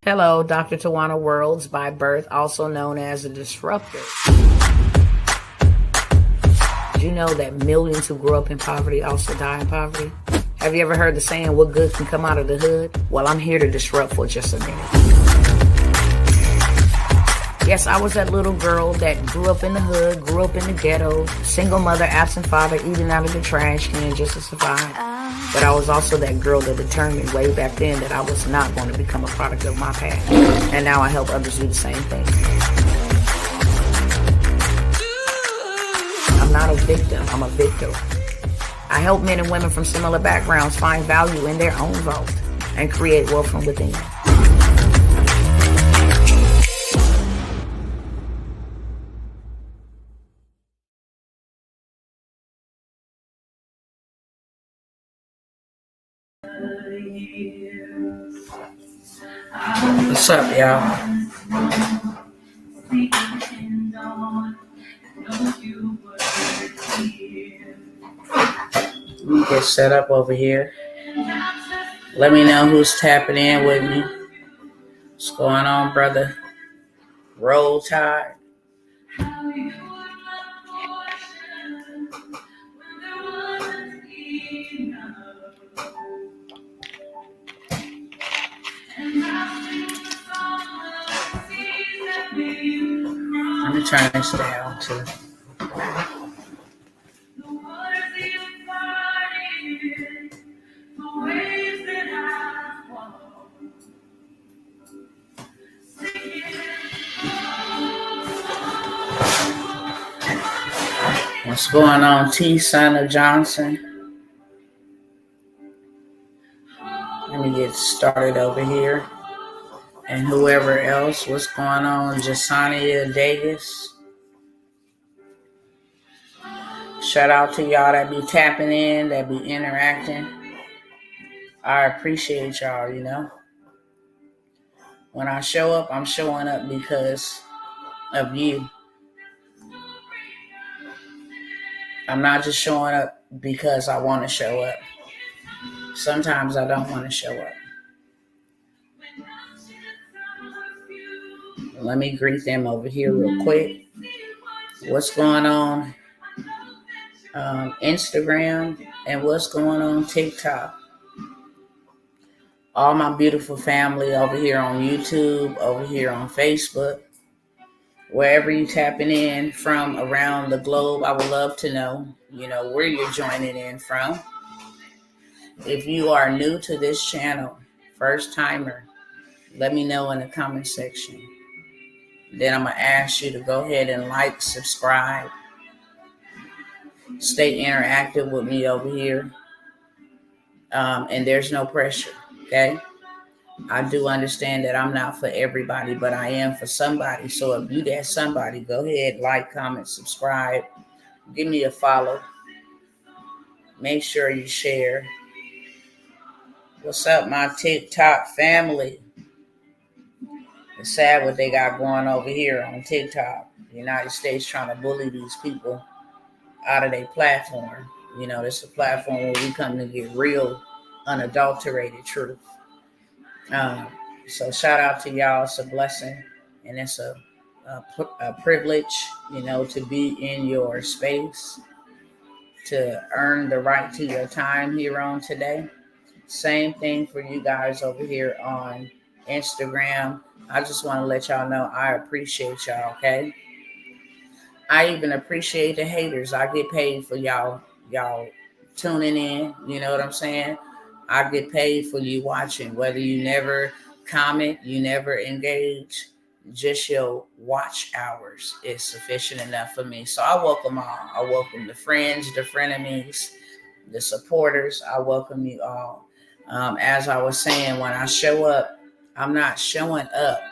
Hello, Dr. Tawana Worlds by birth, also known as a disruptor. Did you know that millions who grew up in poverty also die in poverty? Have you ever heard the saying, what good can come out of the hood? Well, I'm here to disrupt for just a minute. Yes, I was that little girl that grew up in the hood, grew up in the ghetto, single mother, absent father, eating out of the trash can just to survive. But I was also that girl that determined way back then that I was not going to become a product of my past. And now I help others do the same thing. I'm not a victim, I'm a victor. I help men and women from similar backgrounds find value in their own vault and create wealth from within. What's up, y'all? Let me get set up over here. Let me know who's tapping in with me. What's going on, brother? Roll Tide. Let me turn this down too. What's going on, T. Son of Johnson? Let me get started over here. And whoever else, what's going on, Jasania Davis? Shout out to y'all that be tapping in, that be interacting. I appreciate y'all, you know. When I show up, I'm showing up because of you. I'm not just showing up because I want to show up. Sometimes I don't want to show up. Let me greet them over here real quick. What's going on Instagram and what's going on TikTok? All my beautiful family over here on YouTube, over here on Facebook, wherever you tapping in from around the globe, I would love to know, where you're joining in from. If you are new to this channel, first timer, let me know in the comment section. Then I'm going to ask you to go ahead and like, subscribe, stay interactive with me over here. And there's no pressure, okay? I do understand that I'm not for everybody, but I am for somebody. So if you that somebody, go ahead, like, comment, subscribe, give me a follow. Make sure you share. What's up, my TikTok family? It's sad what they got going over here on TikTok. The United States trying to bully these people out of their platform. This is a platform where we come to get real, unadulterated truth. So shout out to y'all. It's a blessing, and it's a privilege, to be in your space, to earn the right to your time here on today. Same thing for you guys over here on Instagram. I just want to let y'all know I appreciate y'all, okay? I even appreciate the haters. I get paid for y'all tuning in, you know what I'm saying? I get paid for you watching, whether you never comment, you never engage, just your watch hours is sufficient enough for me. So I welcome all. I welcome the friends, the frenemies, the supporters. I welcome you all. As I was saying, when I show up, I'm not showing up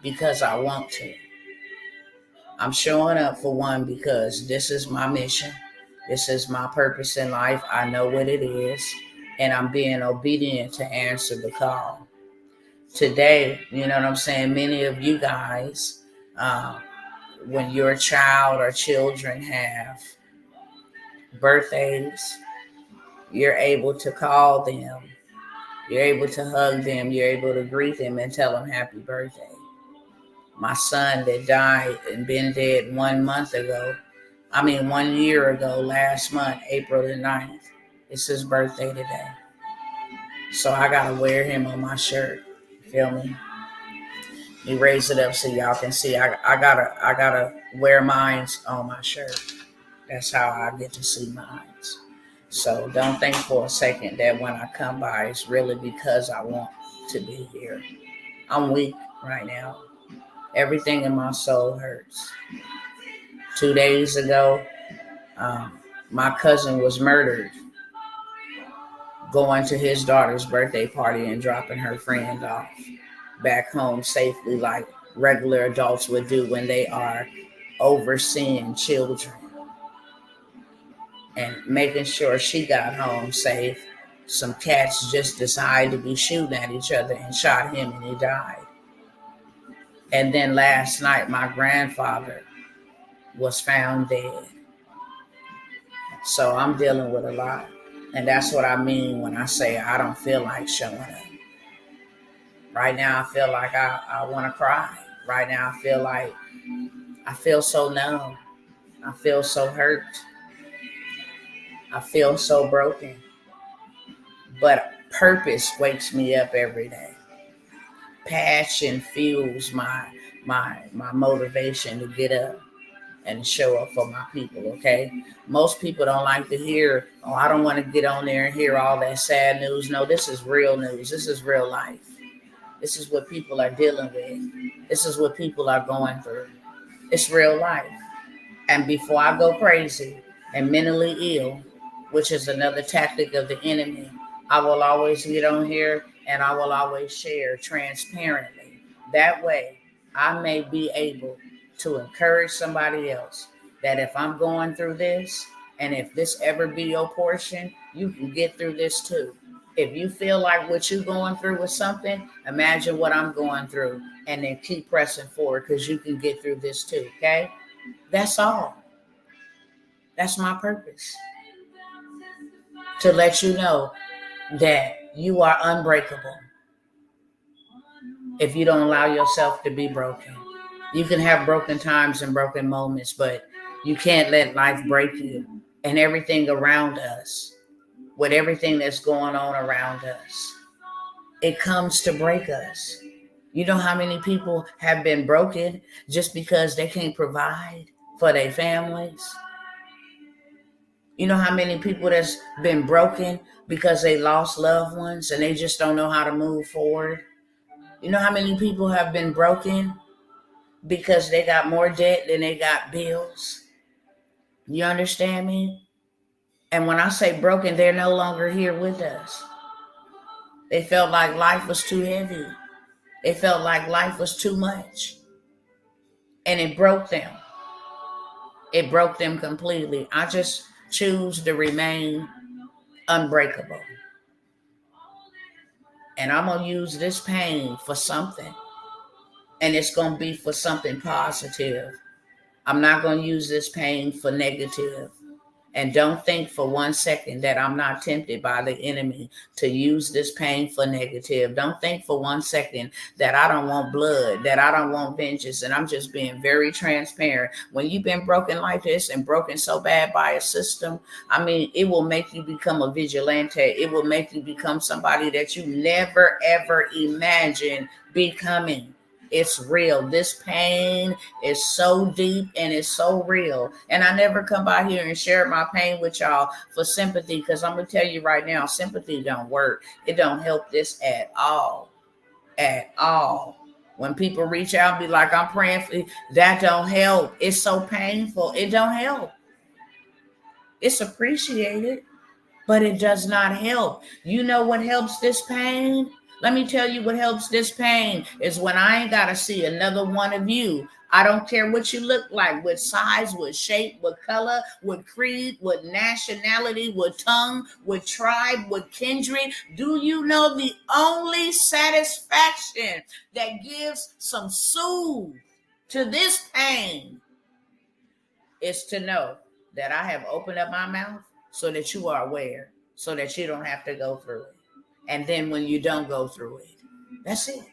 because I want to. I'm showing up for one because this is my mission. This is my purpose in life. I know what it is. And I'm being obedient to answer the call. Today, you know what I'm saying? Many of you guys, when your child or children have birthdays, you're able to call them You're able to hug them. You're able to greet them and tell them happy birthday. My son that died and been dead 1 year ago, last month, April the 9th. It's his birthday today. So I gotta wear him on my shirt. Feel me? You raise it up so y'all can see. I gotta wear mines on my shirt. That's how I get to see mines. So don't think for a second that when I come by, it's really because I want to be here. I'm weak right now. Everything in my soul hurts. 2 days ago, my cousin was murdered going to his daughter's birthday party and dropping her friend off back home safely like regular adults would do when they are overseeing children and making sure she got home safe. Some cats just decided to be shooting at each other and shot him and he died. And then last night, my grandfather was found dead. So I'm dealing with a lot. And that's what I mean when I say I don't feel like showing up. Right now, I feel like I want to cry. Right now, I feel so numb. I feel so hurt. I feel so broken. But purpose wakes me up every day. Passion fuels my motivation to get up and show up for my people, okay? Most people don't like to hear, oh, I don't want to get on there and hear all that sad news. No, this is real news. This is real life. This is what people are dealing with. This is what people are going through. It's real life. And before I go crazy and mentally ill, which is another tactic of the enemy, I will always get on here and I will always share transparently. That way, I may be able to encourage somebody else that if I'm going through this and if this ever be your portion, you can get through this too. If you feel like what you're going through is something, imagine what I'm going through and then keep pressing forward because you can get through this too, okay? That's all. That's my purpose. To let you know that you are unbreakable if you don't allow yourself to be broken. You can have broken times and broken moments, but you can't let life break you and everything around us, with everything that's going on around us. It comes to break us. You know how many people have been broken just because they can't provide for their families? You know how many people that's been broken because they lost loved ones and they just don't know how to move forward? You know how many people have been broken because they got more debt than they got bills? You understand me? And when I say broken, they're no longer here with us. They felt like life was too heavy. They felt like life was too much. And it broke them. It broke them completely. I just choose to remain unbreakable. And I'm going to use this pain for something. And it's going to be for something positive. I'm not going to use this pain for negative. And don't think for 1 second that I'm not tempted by the enemy to use this pain for negative. Don't think for 1 second that I don't want blood, that I don't want vengeance. And I'm just being very transparent. When you've been broken like this and broken so bad by a system, I mean, it will make you become a vigilante. It will make you become somebody that you never, ever imagined becoming. It's real. This pain is so deep and it's so real. And I never come by here and share my pain with y'all for sympathy, because I'm going to tell you right now, sympathy don't work. It don't help this at all. At all. When people reach out and be like, I'm praying for you, that don't help. It's so painful. It don't help. It's appreciated, but it does not help. You know what helps this pain? Let me tell you what helps this pain is when I ain't got to see another one of you. I don't care what you look like, what size, what shape, what color, what creed, what nationality, what tongue, what tribe, what kindred. Do you know the only satisfaction that gives some soothe to this pain is to know that I have opened up my mouth so that you are aware, so that you don't have to go through it. And then when you don't go through it, that's it.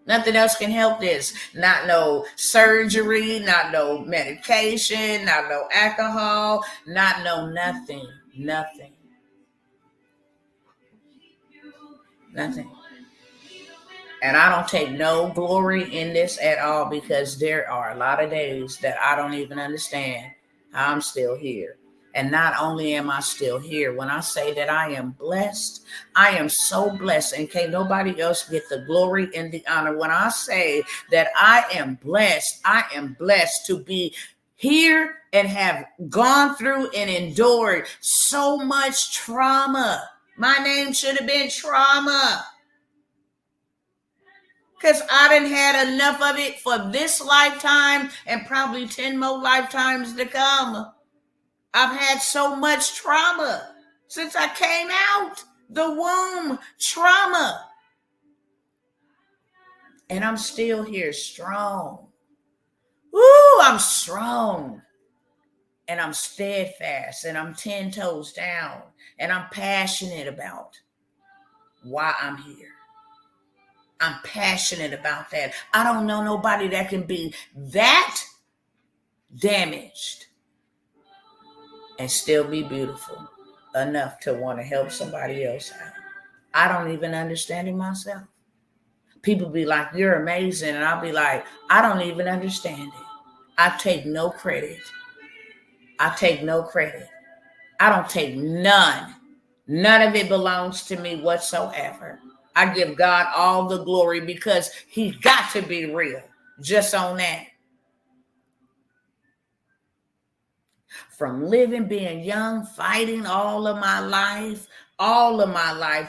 Nothing else can help this. Not no surgery, not no medication, not no alcohol, not no nothing. Nothing. Nothing. And I don't take no glory in this at all, because there are a lot of days that I don't even understand how I'm still here. And not only am I still here, when I say that I am blessed, I am so blessed, and can't nobody else get the glory and the honor. When I say that I am blessed to be here and have gone through and endured so much trauma. My name should have been Trauma, because I done had enough of it for this lifetime and probably 10 more lifetimes to come. I've had so much trauma since I came out the womb. Trauma. And I'm still here strong. Woo, I'm strong. And I'm steadfast. And I'm 10 toes down. And I'm passionate about why I'm here. I'm passionate about that. I don't know nobody that can be that damaged and still be beautiful enough to want to help somebody else out. I don't even understand it myself. People be like, you're amazing. And I'll be like, I don't even understand it. I take no credit. I take no credit. I don't take none. None of it belongs to me whatsoever. I give God all the glory, because he got to be real just on that. From living, being young, fighting all of my life,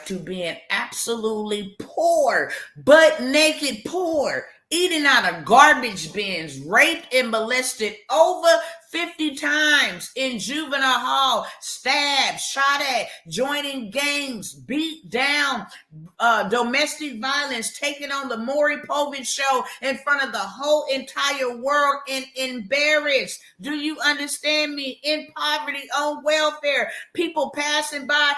to being absolutely poor, butt naked poor, eating out of garbage bins, raped and molested over 50 times in juvenile hall, stabbed, shot at, joining gangs, beat down, domestic violence, taken on the Maury Povich show in front of the whole entire world and embarrassed. Do you understand me? In poverty, on welfare, people passing by,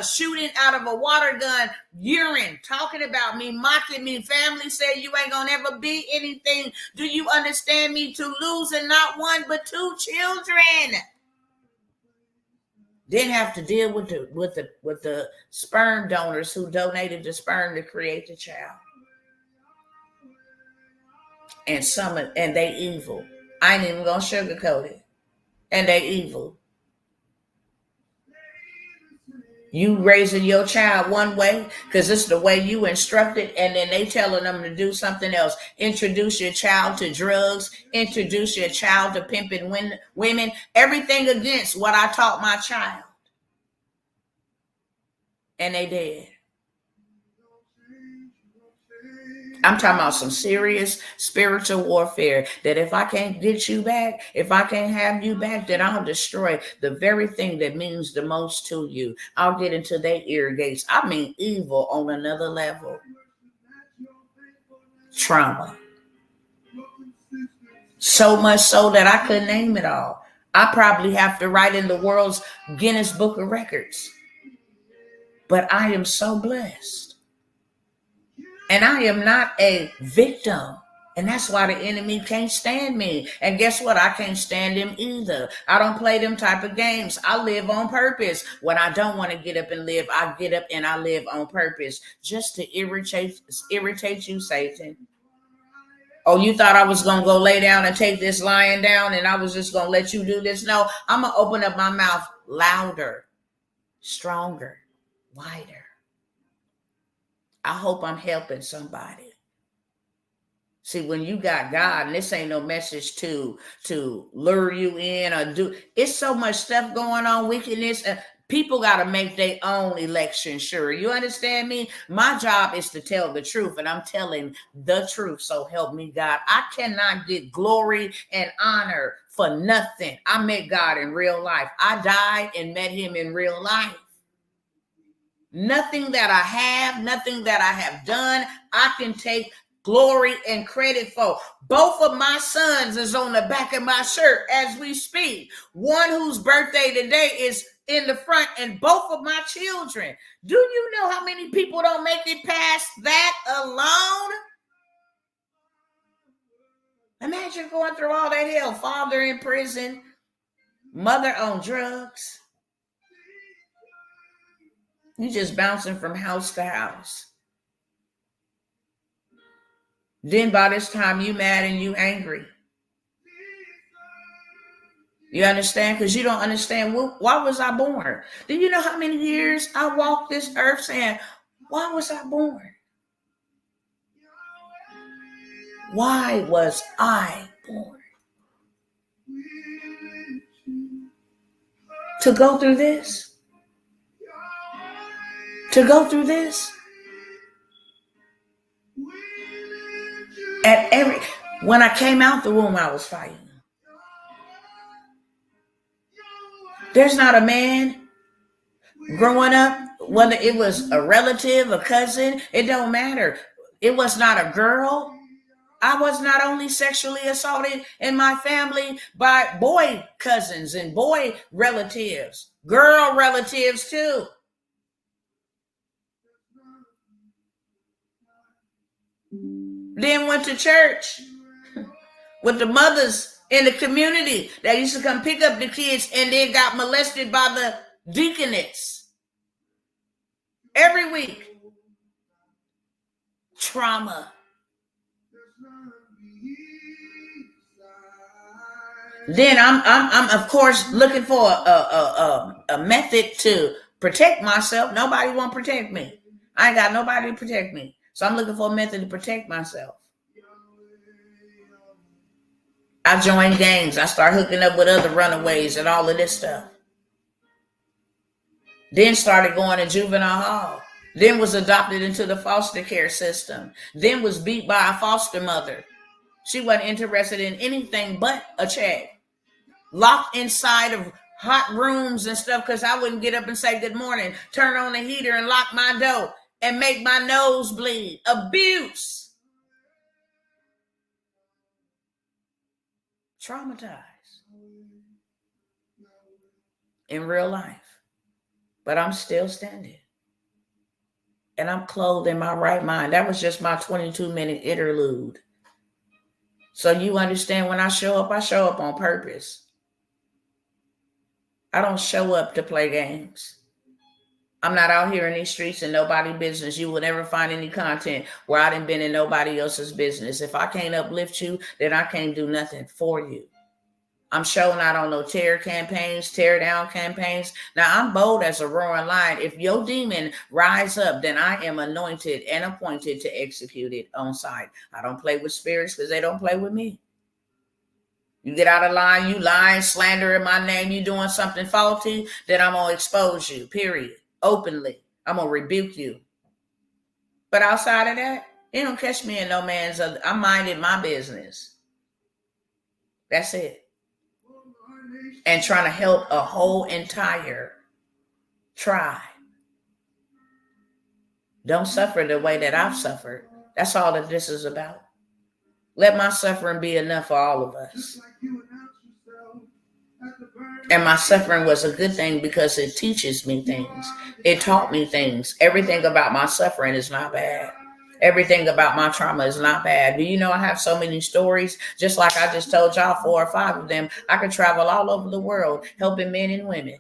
shooting out of a water gun, urine, talking about me, mocking me. Family say you ain't gonna ever be anything. Do you understand me? To losing not one but two children. Didn't have to deal with the sperm donors who donated the sperm to create the child. And they evil. I ain't even gonna sugarcoat it. And they evil. You raising your child one way because it's the way you instructed, and then they telling them to do something else. Introduce your child to drugs. Introduce your child to pimping women. Everything against what I taught my child. And they did. I'm talking about some serious spiritual warfare, that if I can't get you back, if I can't have you back, then I'll destroy the very thing that means the most to you. I'll get into their ear gates. I mean, evil on another level. Trauma. So much so that I couldn't name it all. I probably have to write in the world's Guinness Book of Records. But I am so blessed. And I am not a victim. And that's why the enemy can't stand me. And guess what? I can't stand him either. I don't play them type of games. I live on purpose. When I don't want to get up and live, I get up and I live on purpose. Just to irritate you, Satan. Oh, you thought I was going to go lay down and take this lion down and I was just going to let you do this? No, I'm going to open up my mouth louder, stronger, wider. I hope I'm helping somebody. See, when you got God, and this ain't no message to lure you in or do, it's so much stuff going on, wickedness, and people got to make their own election sure. You understand me? My job is to tell the truth, and I'm telling the truth, so help me God. I cannot get glory and honor for nothing. I met God in real life. I died and met him in real life. Nothing that I have, nothing that I have done, I can take glory and credit for. Both of my sons is on the back of my shirt as we speak. One whose birthday today is in the front and both of my children. Do you know how many people don't make it past that alone? Imagine going through all that hell. Father in prison, mother on drugs. You just bouncing from house to house. Then by this time you mad and you angry. You understand? Because you don't understand, why was I born? Do you know how many years I walked this earth saying, why was I born? Why was I born? To go through this? To go through this? When I came out the womb, I was fighting. There's not a man growing up, whether it was a relative, a cousin, it don't matter. It was not a girl. I was not only sexually assaulted in my family by boy cousins and boy relatives, girl relatives too. Then went to church with the mothers in the community that used to come pick up the kids and then got molested by the deaconess every week. Trauma. Then I'm of course looking for a method to protect myself. Nobody won't protect me. I ain't got nobody to protect me. So I'm looking for a method to protect myself. I joined gangs. I start hooking up with other runaways and all of this stuff. Then started going to juvenile hall. Then was adopted into the foster care system. Then was beat by a foster mother. She wasn't interested in anything but a check. Locked inside of hot rooms and stuff because I wouldn't get up and say good morning, turn on the heater and lock my door and make my nose bleed. Abuse. Traumatized. In real life. But I'm still standing. And I'm clothed in my right mind. That was just my 22-minute interlude. So you understand, when I show up on purpose. I don't show up to play games. I'm not out here in these streets and nobody's business. You will never find any content where I done been in nobody else's business. If I can't uplift you, then I can't do nothing for you. I'm showing out on no tear campaigns, tear down campaigns. Now, I'm bold as a roaring lion. If your demon rise up, then I am anointed and appointed to execute it on sight. I don't play with spirits because they don't play with me. You get out of line, you lying, slandering my name, you doing something faulty, then I'm going to expose you, period. Openly. I'm going to rebuke you. But outside of that, you don't catch me in no man's other. I'm minding my business. That's it. And trying to help a whole entire tribe. Don't suffer the way that I've suffered. That's all that this is about. Let my suffering be enough for all of us. And my suffering was a good thing because it teaches me things. It taught me things. Everything about my suffering is not bad. Everything about my trauma is not bad. Do you know I have so many stories? Just like I just told y'all 4 or 5 of them. I could travel all over the world helping men and women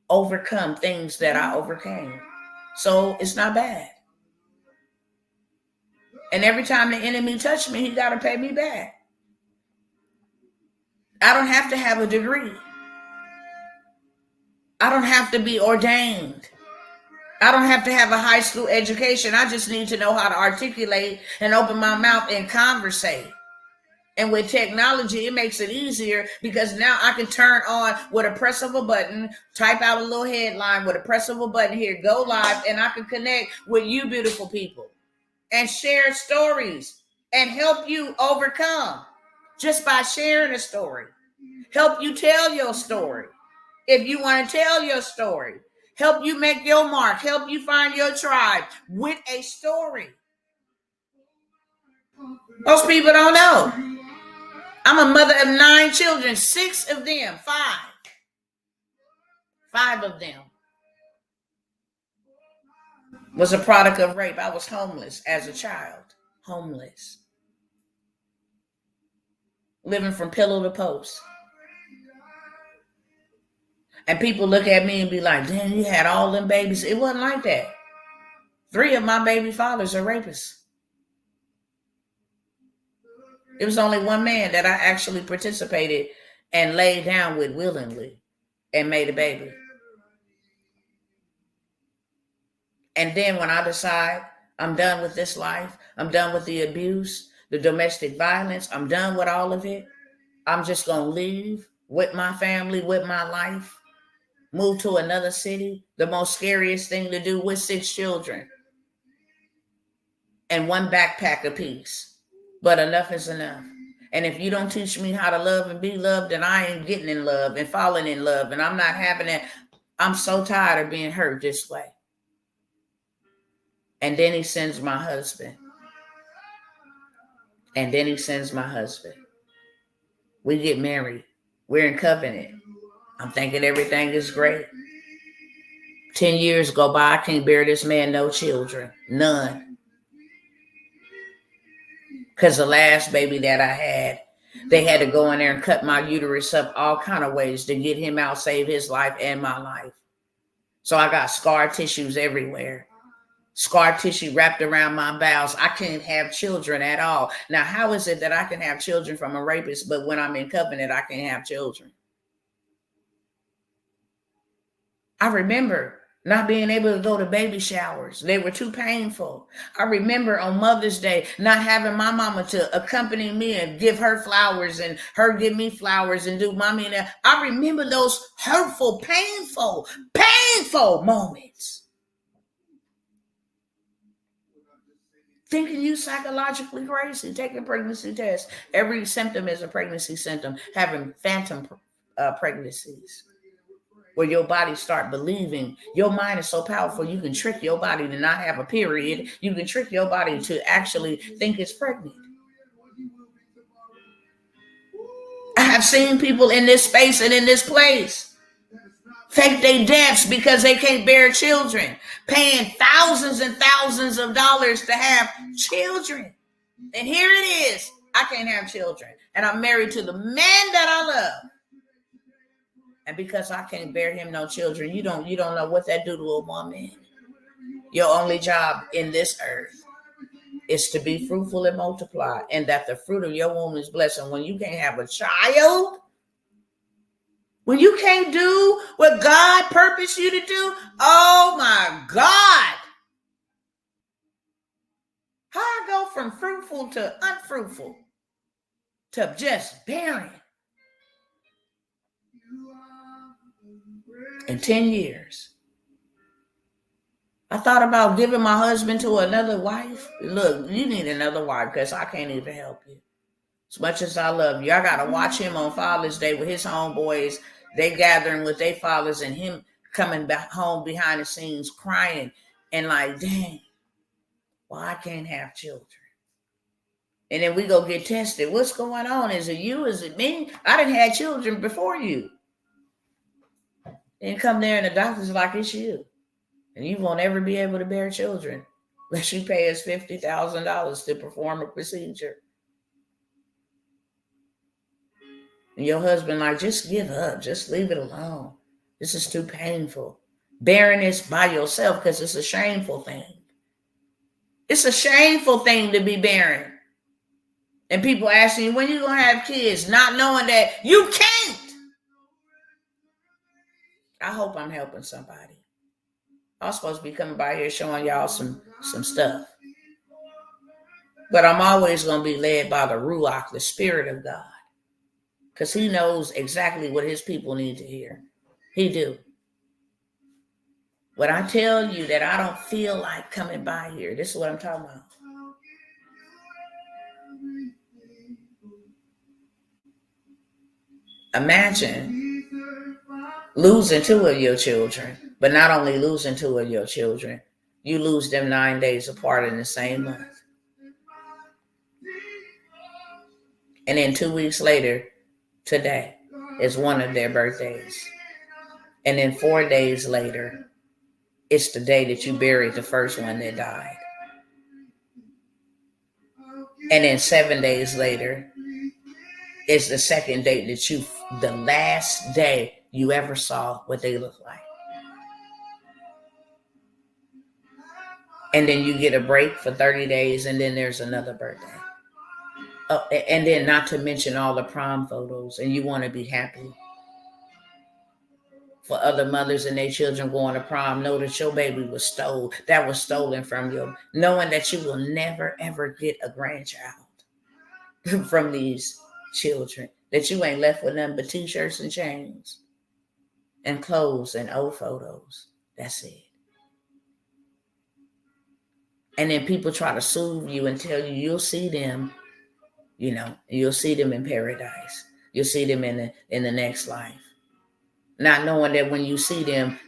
overcome things that I overcame. So it's not bad. And every time the enemy touched me, he got to pay me back. I don't have to have a degree. I don't have to be ordained. I don't have to have a high school education. I just need to know how to articulate and open my mouth and conversate. And with technology, it makes it easier because now I can turn on with a press of a button, type out a little headline with a press of a button here, go live, and I can connect with you beautiful people and share stories and help you overcome just by sharing a story. Help you tell your story. If you want to tell your story, help you make your mark, help you find your tribe with a story. Most people don't know. I'm a mother of 9 children, 6 of them, 5 5 of them was a product of rape. I was homeless as a child. Homeless. Living from pillow to post. And people look at me and be like, damn, you had all them babies. It wasn't like that. 3 of my baby fathers are rapists. It was only one man that I actually participated and laid down with willingly and made a baby. And then when I decide I'm done with this life, I'm done with the abuse, the domestic violence, I'm done with all of it, I'm just going to leave with my family, with my life, move to another city, the most scariest thing to do with 6 children and 1 backpack apiece. But enough is enough. And if you don't teach me how to love and be loved, then I ain't getting in love and falling in love. And I'm not having it. I'm so tired of being hurt this way. And then he sends my husband. We get married. We're in covenant. I'm thinking everything is great. 10 years go by. I can't bear this man no children. None. Because the last baby that I had, they had to go in there and cut my uterus up all kind of ways to get him out, save his life and my life. So I got scar tissues everywhere. Scar tissue wrapped around my bowels. I can't have children at all. Now, how is it that I can have children from a rapist, but when I'm in covenant, I can't have children? I remember not being able to go to baby showers. They were too painful. I remember on Mother's Day not having my mama to accompany me and give her flowers and her give me flowers and do mommy and that. I remember those hurtful, painful moments. Thinking you psychologically crazy, taking pregnancy tests. Every symptom is a pregnancy symptom. Having phantom pregnancies, where your body start believing. Your mind is so powerful, you can trick your body to not have a period. You can trick your body to actually think it's pregnant. I have seen people in this space and in this place fake their deaths because they can't bear children, paying thousands and thousands of dollars to have children. And here it is. I can't have children. And I'm married to the man that I love. And because I can't bear him no children, you don't know what that do to a woman. Your only job in this earth is to be fruitful and multiply, and that the fruit of your womb is blessed. And when you can't have a child, when you can't do what God purposed you to do, oh my God. How I go from fruitful to unfruitful to just barren in 10 years. I thought about giving my husband to another wife. Look, you need another wife because I can't even help you. As much as I love you, I got to watch him on Father's Day with his homeboys. They gathering with their fathers and him coming back home behind the scenes crying and like, dang, well, I can't have children. And then we go get tested. What's going on? Is it you? Is it me? I didn't have children before you. And come there and the doctor's like, it's you. And you won't ever be able to bear children unless you pay us $50,000 to perform a procedure. And your husband like, just give up. Just leave it alone. This is too painful. Bearing this by yourself because it's a shameful thing. It's a shameful thing to be barren. And people asking you, when you going to have kids, not knowing that you can't. I hope I'm helping somebody. I'm supposed to be coming by here showing y'all some stuff. But I'm always going to be led by the Ruach, the Spirit of God. Because he knows exactly what his people need to hear. He do. When I tell you that I don't feel like coming by here, this is what I'm talking about. Imagine losing 2 of your children, but not only losing 2 of your children, you lose them 9 days apart in the same month. And then 2 weeks later, today is one of their birthdays. And then 4 days later, it's the day that you buried the first one that died. And then 7 days later, it's the second day that the last day you ever saw what they look like. And then you get a break for 30 days, and then there's another birthday. And then not to mention all the prom photos, and you want to be happy for other mothers and their children going to prom. Know that your baby was stolen from you, knowing that you will never, ever get a grandchild from these children, that you ain't left with nothing but t-shirts and chains and clothes and old photos. That's it. And then people try to soothe you and tell you you'll see them, you'll see them in paradise. You'll see them in the next life. Not knowing that when you see them,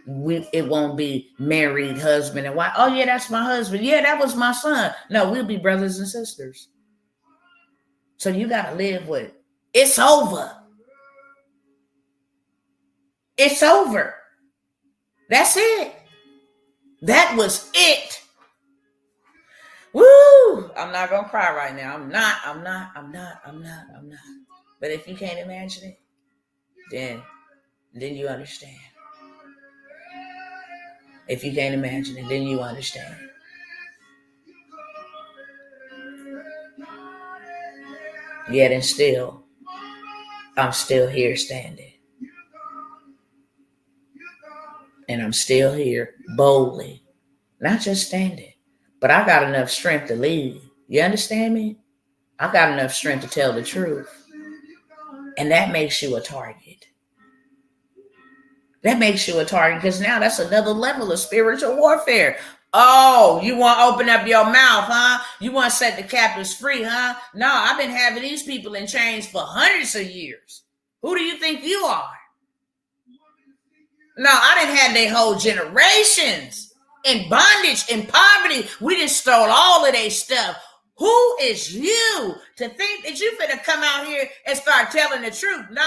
it won't be married husband and wife. Oh, yeah, that's my husband. Yeah, that was my son. No, we'll be brothers and sisters. So you got to live with it. It's over. It's over. That's it. That was it. Woo! I'm not going to cry right now. I'm not. But if you can't imagine it, then you understand. If you can't imagine it, then you understand. Yet and still, I'm still here standing. And I'm still here boldly, not just standing, but I got enough strength to lead. You understand me? I got enough strength to tell the truth. And that makes you a target. That makes you a target because now that's another level of spiritual warfare. Oh, you want to open up your mouth, huh? You want to set the captives free, huh? No, I've been having these people in chains for hundreds of years. Who do you think you are? No, I didn't have their whole generations in bondage, in poverty. We just stole all of their stuff. Who is you to think that you finna come out here and start telling the truth? No,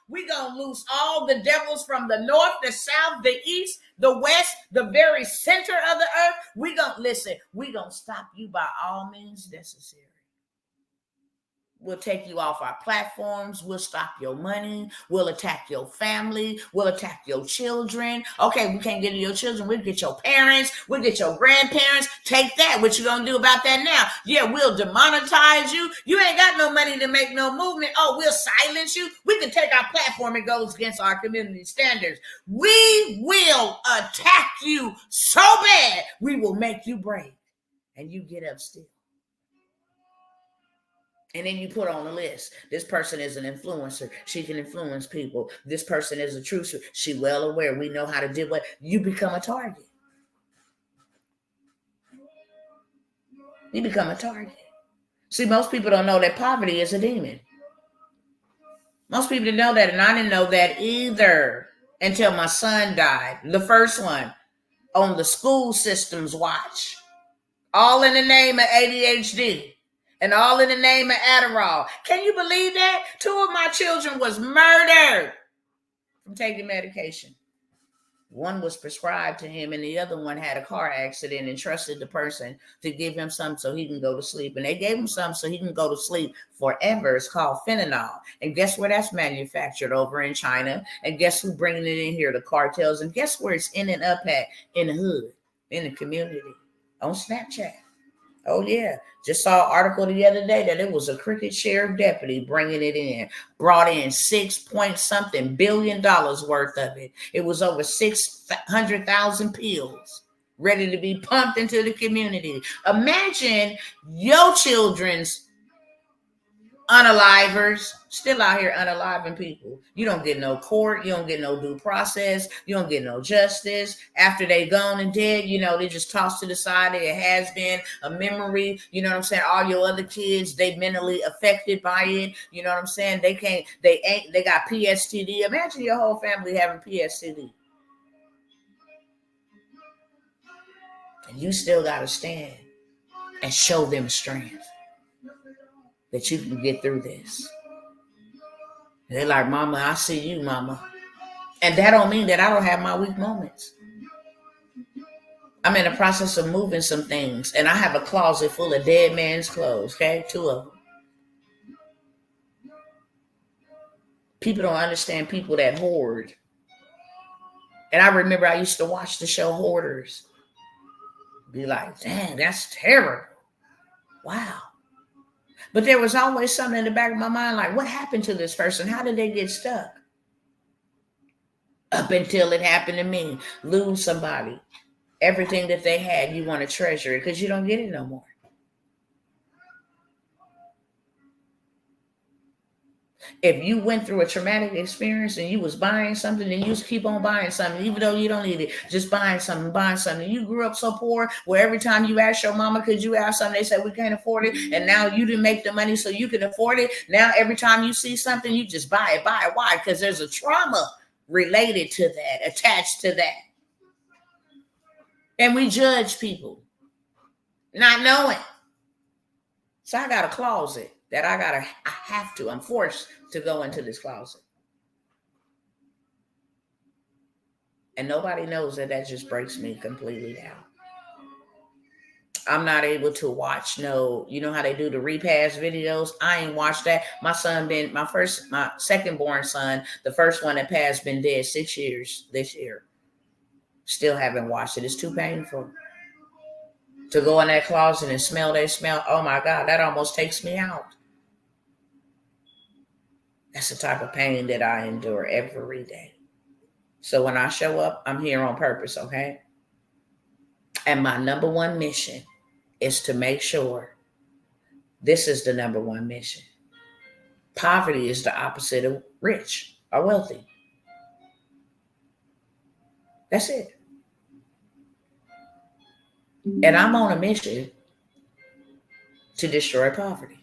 we gonna loose all the devils from the north, the south, the east, the west, the very center of the earth. We gonna stop you by all means necessary. We'll take you off our platforms. We'll stop your money. We'll attack your family. We'll attack your children. Okay, we can't get to your children. We'll get your parents. We'll get your grandparents. Take that. What you gonna do about that now? Yeah, we'll demonetize you. You ain't got no money to make no movement. Oh, we'll silence you. We can take our platform. It goes against our community standards. We will attack you so bad, we will make you break. And you get up still. And then you put on a list. This person is an influencer. She can influence people. This person is a truther. She well aware. We know how to deal with. You become a target. You become a target. See, most people don't know that poverty is a demon. Most people didn't know that, and I didn't know that either until my son died. The first one on the school system's watch. All in the name of ADHD. And all in the name of Adderall. Can you believe that? 2 of my children was murdered from taking medication. One was prescribed to him, and the other one had a car accident and trusted the person to give him some so he can go to sleep. And they gave him some so he can go to sleep forever. It's called fentanyl. And guess where that's manufactured? Over in China. And guess who's bringing it in here? The cartels. And guess where it's in and up at? In the hood, in the community, on Snapchat. Oh, yeah. Just saw an article the other day that it was a Cricket sheriff deputy bringing it in. Brought in $6 billion worth of it. It was over 600,000 pills ready to be pumped into the community. Imagine your children's unalivers still out here unaliving people. You don't get no court. You don't get no due process. You don't get no justice. After they gone and dead, they just tossed to the side. It has been a memory. You know what I'm saying? All your other kids, they mentally affected by it. You know what I'm saying? They got PSTD. Imagine your whole family having PSTD. And you still got to stand and show them strength that you can get through this. And they're like, Mama, I see you, Mama. And that don't mean that I don't have my weak moments. I'm in the process of moving some things, and I have a closet full of dead man's clothes, okay? 2 of them. People don't understand people that hoard. And I remember I used to watch the show Hoarders. Be like, dang, that's terrible. Wow. But there was always something in the back of my mind like, what happened to this person? How did they get stuck? Up until it happened to me. Lose somebody. Everything that they had, you want to treasure it because you don't get it no more. If you went through a traumatic experience and you was buying something and you just keep on buying something, even though you don't need it, just buying something. You grew up so poor where every time you ask your mama, could you have something? They said, we can't afford it. And now you didn't make the money so you can afford it. Now, every time you see something, you just buy it. Why? Because there's a trauma related to that, attached to that. And we judge people not knowing. So I got a closet that I'm forced to go into this closet. And nobody knows that just breaks me completely down. I'm not able to watch you know how they do the repass videos? I ain't watched that. My second born son, the first one that passed, been dead 6 years this year. Still haven't watched it. It's too painful. To go in that closet and smell that smell, oh my God, that almost takes me out. That's the type of pain that I endure every day. So when I show up, I'm here on purpose, okay? And my number one mission is to make sure this is the number one mission. Poverty is the opposite of rich or wealthy. That's it. And I'm on a mission to destroy poverty.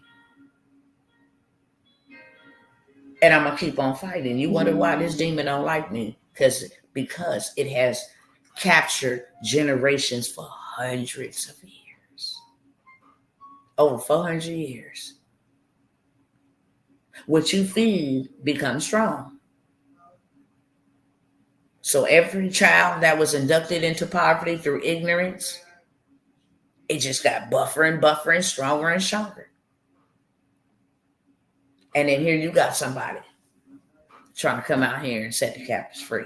And I'm going to keep on fighting. You wonder why this demon don't like me? Because it has captured generations for hundreds of years. Over 400 years. What you feed becomes strong. So every child that was inducted into poverty through ignorance, it just got buffer and stronger and stronger. And then here you got somebody trying to come out here and set the captives free.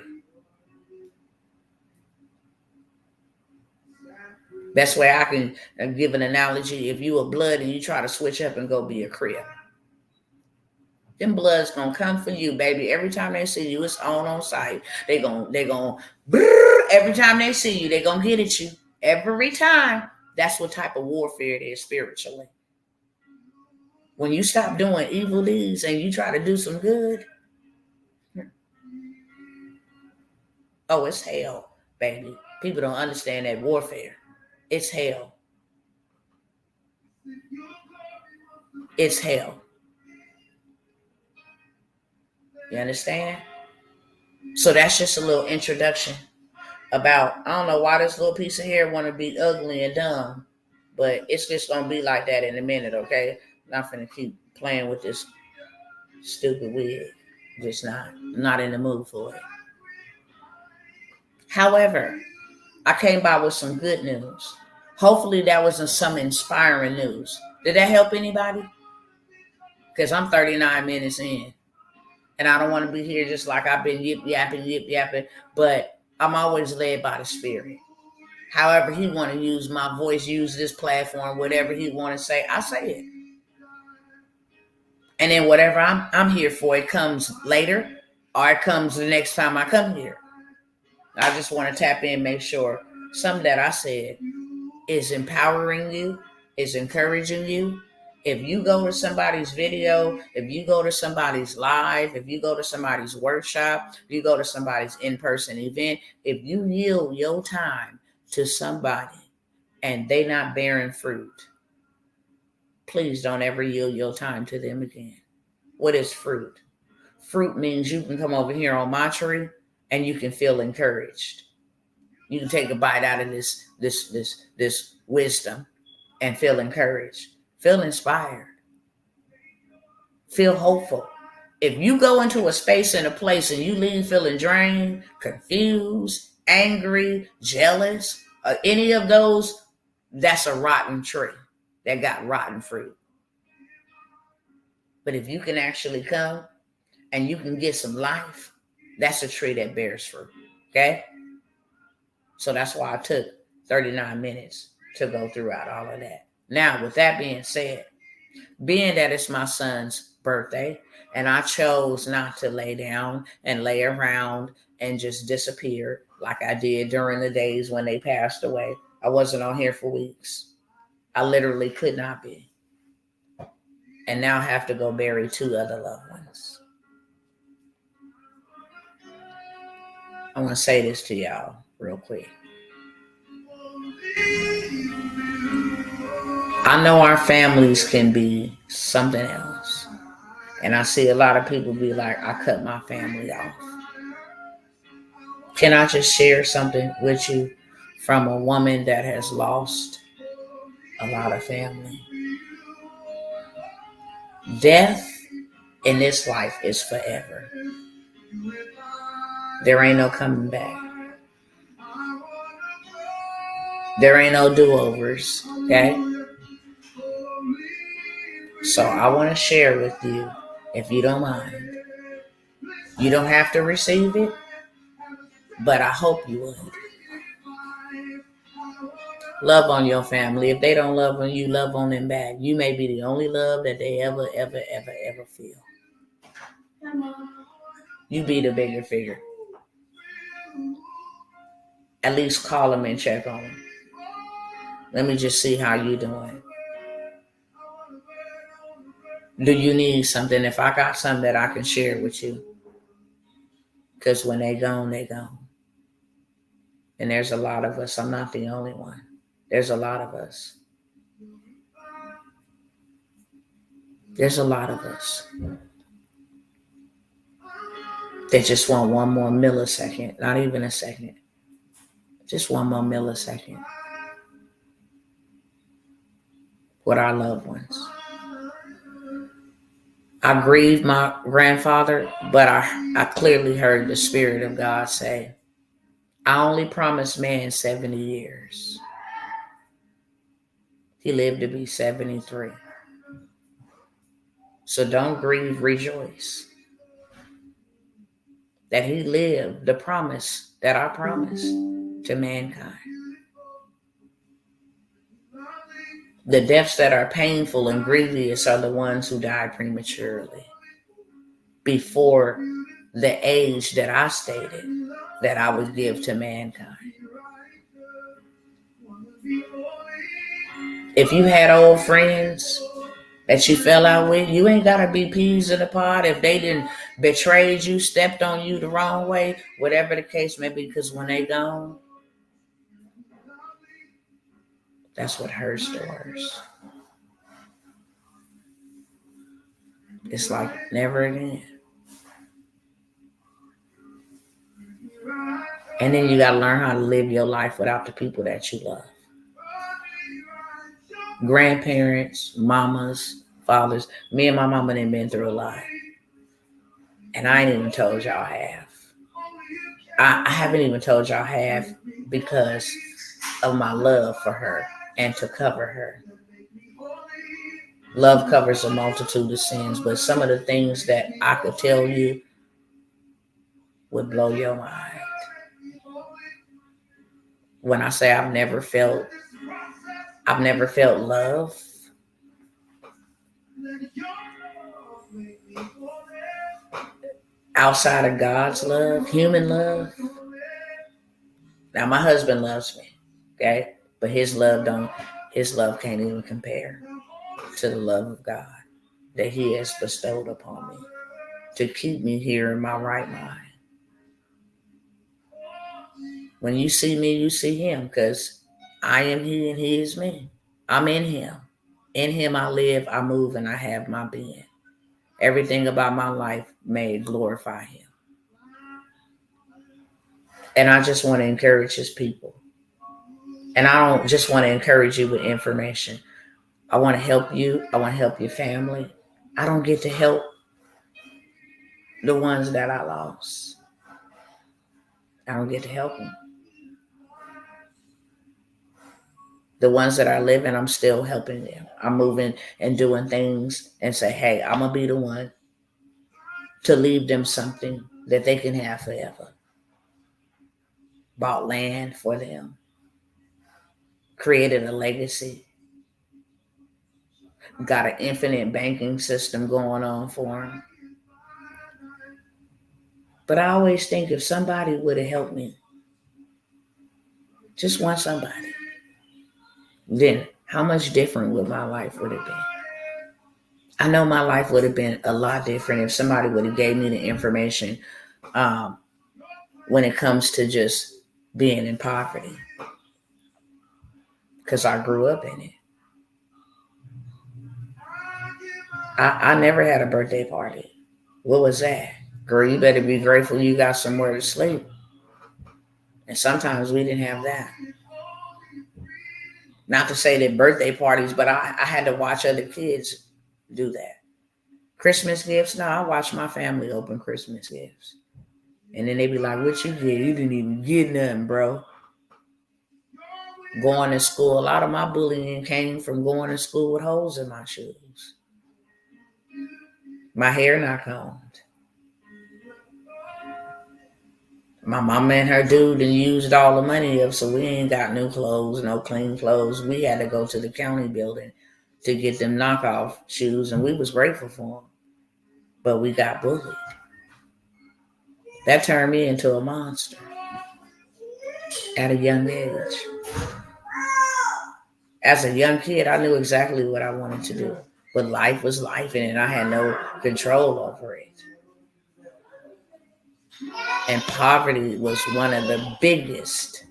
That's where I can give an analogy. If you a blood and you try to switch up and go be a Crip, them bloods gonna come for you, baby. Every time they see you, it's on sight. They gonna every time they see you, they gonna get at you. Every time. That's what type of warfare it is spiritually. When you stop doing evil deeds and you try to do some good, oh, it's hell, baby. People don't understand that warfare. It's hell. It's hell. You understand? So that's just a little introduction about, I don't know why this little piece of hair want to be ugly and dumb, but it's just going to be like that in a minute, okay? I'm not going to keep playing with this stupid wig. Just not in the mood for it. However, I came by with some good news. Hopefully that wasn't some inspiring news. Did that help anybody? Because I'm 39 minutes in. And I don't want to be here just like I've been yip yapping. But I'm always led by the Spirit. However he want to use my voice, use this platform, whatever he want to say, I say it. And then whatever I'm here for, it comes later or it comes the next time I come here. I just want to tap in, make sure something that I said is empowering you, is encouraging you. If you go to somebody's video, if you go to somebody's live, if you go to somebody's workshop, if you go to somebody's in-person event, if you yield your time to somebody and they not bearing fruit, please don't ever yield your time to them again. What is fruit? Fruit means you can come over here on my tree and you can feel encouraged. You can take a bite out of this wisdom and feel encouraged, feel inspired, feel hopeful. If you go into a space and a place and you leave feeling drained, confused, angry, jealous, or any of those, that's a rotten tree that got rotten fruit. But if you can actually come and you can get some life, that's a tree that bears fruit. Okay? So that's why I took 39 minutes to go throughout all of that. Now, with that being said, being that it's my son's birthday, and I chose not to lay down and lay around and just disappear like I did during the days when they passed away. I wasn't on here for weeks. I literally could not be. And now I have to go bury 2 other loved ones. I want to say this to y'all real quick. I know our families can be something else. And I see a lot of people be like, I cut my family off. Can I just share something with you from a woman that has lost a lot of family? Death in this life is forever. There ain't no coming back. There ain't no do-overs, okay? So I want to share with you, if you don't mind. You don't have to receive it, but I hope you would. Love on your family. If they don't love on you, love on them back. You may be the only love that they ever feel. You be the bigger figure. At least call them and check on them. Let me just see how you doing. Do you need something? If I got something that I can share with you. Because when they gone, they gone. And there's a lot of us. I'm not the only one. There's a lot of us. There's a lot of us that just want one more millisecond, not even a second. Just one more millisecond with our loved ones. I grieved my grandfather, but I clearly heard the Spirit of God say, I only promised man 70 years. He lived to be 73. So don't grieve, rejoice. That he lived the promise that I promised to mankind. The deaths that are painful and grievous are the ones who die prematurely, before the age that I stated that I would give to mankind. If you had old friends that you fell out with, you ain't got to be peas in the pod. If they didn't betrayed you, stepped on you the wrong way, whatever the case may be, because when they gone, that's what hurts the worst. It's like never again. And then you got to learn how to live your life without the people that you love. Grandparents, mamas, fathers. Me and my mama done been through a lot. And I ain't even told y'all half. I haven't even told y'all half because of my love for her and to cover her. Love covers a multitude of sins, but some of the things that I could tell you would blow your mind. When I say I've never felt love. Outside of God's love, human love. Now my husband loves me, okay? But his love can't even compare to the love of God that he has bestowed upon me to keep me here in my right mind. When you see me, you see him, because I am he and he is me. I'm in him. In him I live, I move, and I have my being. Everything about my life may glorify him. And I just want to encourage his people. And I don't just want to encourage you with information. I want to help you. I want to help your family. I don't get to help The ones that I lost, I don't get to help them. The ones that are living, I'm still helping them. I'm moving and doing things and say, hey, I'm going to be the one to leave them something that they can have forever. Bought land for them. Created a legacy. Got an infinite banking system going on for them. But I always think if somebody would have helped me, just one somebody, then how much different would my life would have been? I know my life would have been a lot different if somebody would have gave me the information when it comes to just being in poverty, because I grew up in it. I never had a birthday party. What was that? Girl, you better be grateful you got somewhere to sleep. And sometimes we didn't have that. Not to say that birthday parties, but I had to watch other kids do that. Christmas gifts? No, I watched my family open Christmas gifts. And then they be like, what you get? You didn't even get nothing, bro. Going to school, a lot of my bullying came from going to school with holes in my shoes. My hair not combed. My mama and her dude and used all the money up, so we ain't got new clothes, no clean clothes. We had to go to the county building to get them knockoff shoes, and we was grateful for them. But we got bullied. That turned me into a monster at a young age. As a young kid, I knew exactly what I wanted to do. But life was life, and I had no control over it. And poverty was one of the biggest.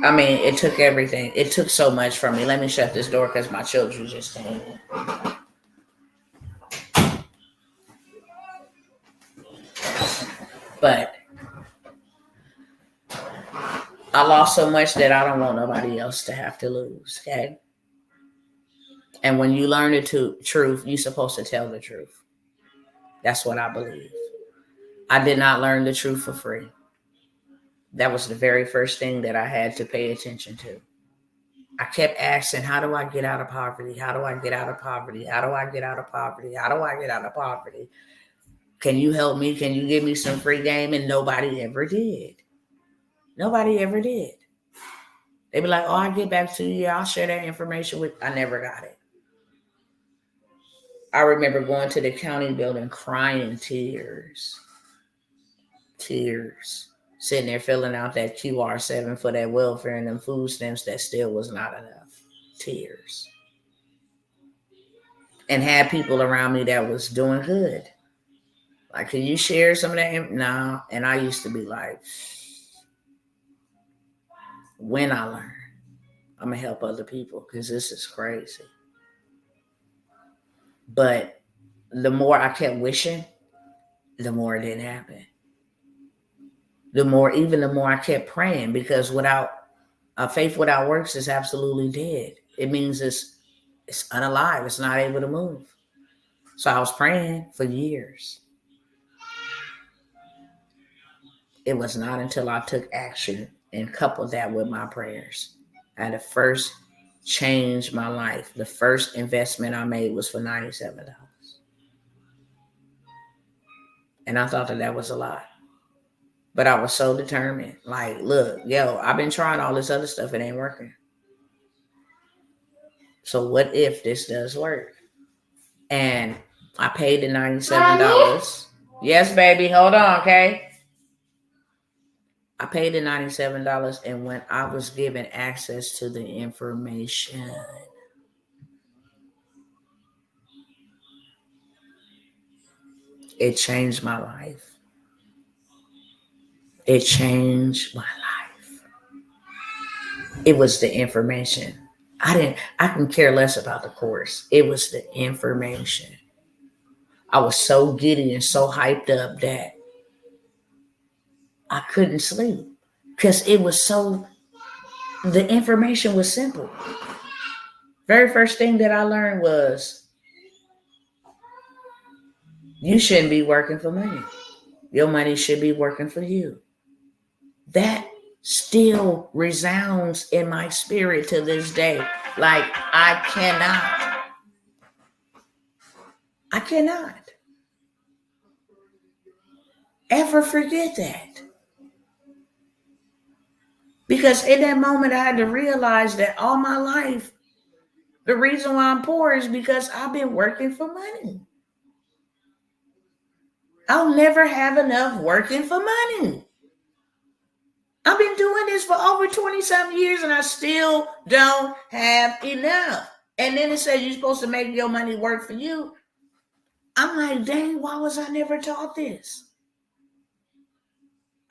I mean, it took everything. It took so much from me. Let me shut this door because my children just came in. But I lost so much that I don't want nobody else to have to lose, okay? And when you learn the truth, you're supposed to tell the truth. That's what I believe. I did not learn the truth for free. That was the very first thing that I had to pay attention to. I kept asking, how do I get out of poverty? How do I get out of poverty? How do I get out of poverty? How do I get out of poverty? Can you help me? Can you give me some free game? And nobody ever did. Nobody ever did. They be like, oh, I'll get back to you. I'll share that information with. I never got it. I remember going to the county building crying tears. Sitting there filling out that QR7 for that welfare and them food stamps that still was not enough. Tears. And had people around me that was doing good. Like, can you share some of that? No. And I used to be like, when I learn, I'm going to help other people because this is crazy. But the more I kept wishing, the more it didn't happen. The more I kept praying, because without faith without works is absolutely dead. It means it's unalive. It's not able to move. So I was praying for years. It was not until I took action and coupled that with my prayers. I had to first change my life. The first investment I made was for $97. And I thought that was a lot. But I was so determined. Like, look, I've been trying all this other stuff. It ain't working. So what if this does work? And I paid the $97. Yes, baby. Hold on, okay? I paid the $97, and when I was given access to the information, it changed my life. It changed my life. It was the information. I can care less about the course. It was the information. I was so giddy and so hyped up that I couldn't sleep because the information was simple. Very first thing that I learned was You shouldn't be working for money. Your money should be working for you. That still resounds in my spirit to this day. Like, I cannot ever forget that. Because in that moment, I had to realize that all my life, the reason why I'm poor is because I've been working for money. I'll never have enough working for money. I've been doing this for over 20-something years and I still don't have enough. And then it says you're supposed to make your money work for you. I'm like, dang, why was I never taught this?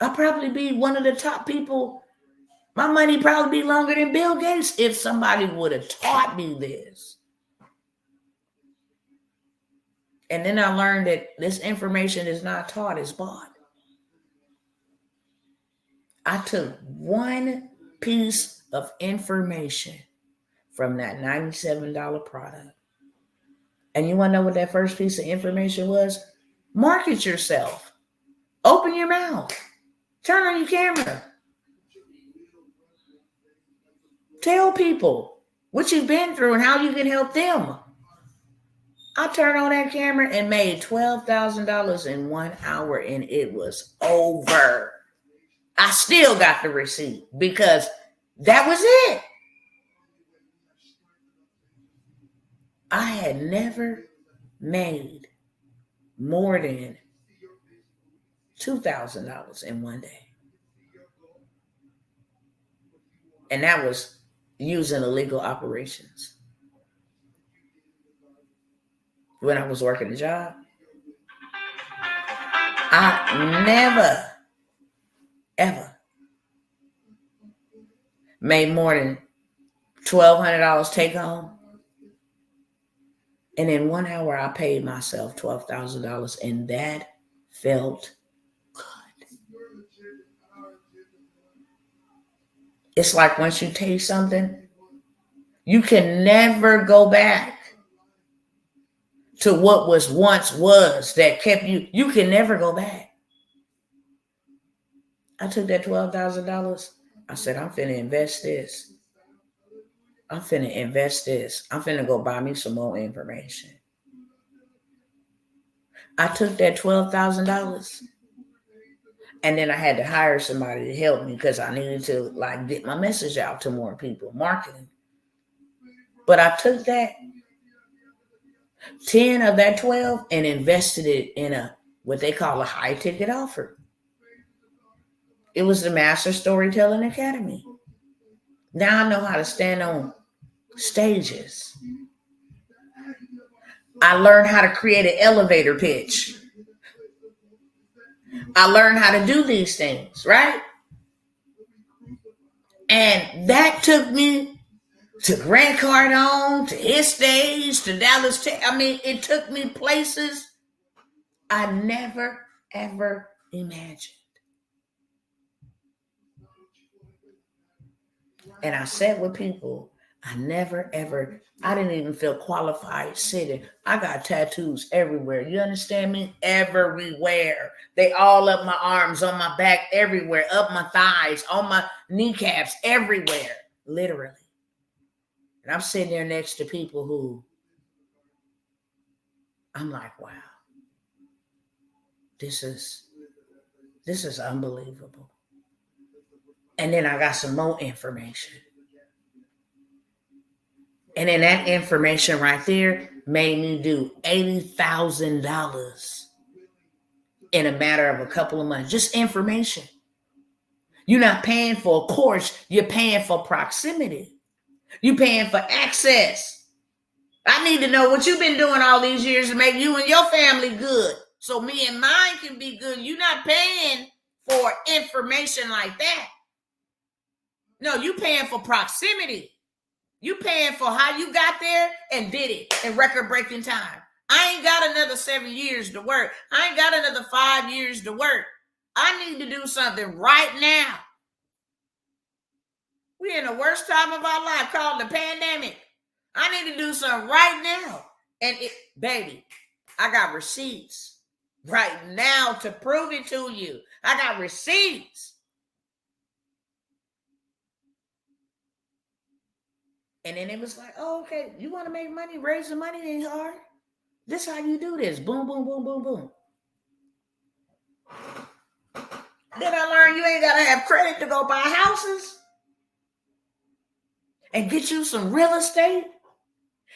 I'll probably be one of the top people. My money probably be longer than Bill Gates if somebody would have taught me this. And then I learned that this information is not taught, it's bought. I took one piece of information from that $97 product. And you want to know what that first piece of information was? Market yourself. Open your mouth. Turn on your camera. Tell people what you've been through and how you can help them. I turned on that camera and made $12,000 in 1 hour and it was over. I still got the receipt because that was it. I had never made more than $2,000 in one day. And that was using illegal operations. When I was working a job, I never, ever made more than $1,200 take home. And in 1 hour, I paid myself $12,000, and that felt good. It's like once you taste something, you can never go back to what was once was that kept you. You can never go back. I took that $12,000. I said, I'm finna invest this. I'm finna invest this. I'm finna go buy me some more information. I took that $12,000 and then I had to hire somebody to help me because I needed to get my message out to more people, marketing. But I took that 10 of that 12 and invested it in what they call a high ticket offer. It was the Master Storytelling Academy. Now I know how to stand on stages. I learned how to create an elevator pitch. I learned how to do these things, right? And that took me to Grant Cardone, to his stage, to Dallas. It took me places I never, ever imagined. And I sat with people I never, ever, I didn't even feel qualified sitting. I got tattoos everywhere. You understand me? Everywhere. They all up my arms, on my back, everywhere, up my thighs, on my kneecaps, everywhere, literally. And I'm sitting there next to people who I'm like, wow, this is unbelievable. And then I got some more information. And then that information right there made me do $80,000 in a matter of a couple of months. Just information. You're not paying for a course. You're paying for proximity. You're paying for access. I need to know what you've been doing all these years to make you and your family good. So me and mine can be good. You're not paying for information like that. No, you're paying for proximity. You paying for how you got there and did it in record-breaking time. I ain't got another 7 years to work. I ain't got another 5 years to work. I need to do something right now. We're in the worst time of our life called the pandemic. I need to do something right now. And baby, I got receipts. right now to prove it to you. I got receipts. And then it was like, oh, okay, you want to make money, raise the money, ain't hard. This is how you do this. Boom, boom, boom, boom, boom. Then I learned you ain't got to have credit to go buy houses and get you some real estate,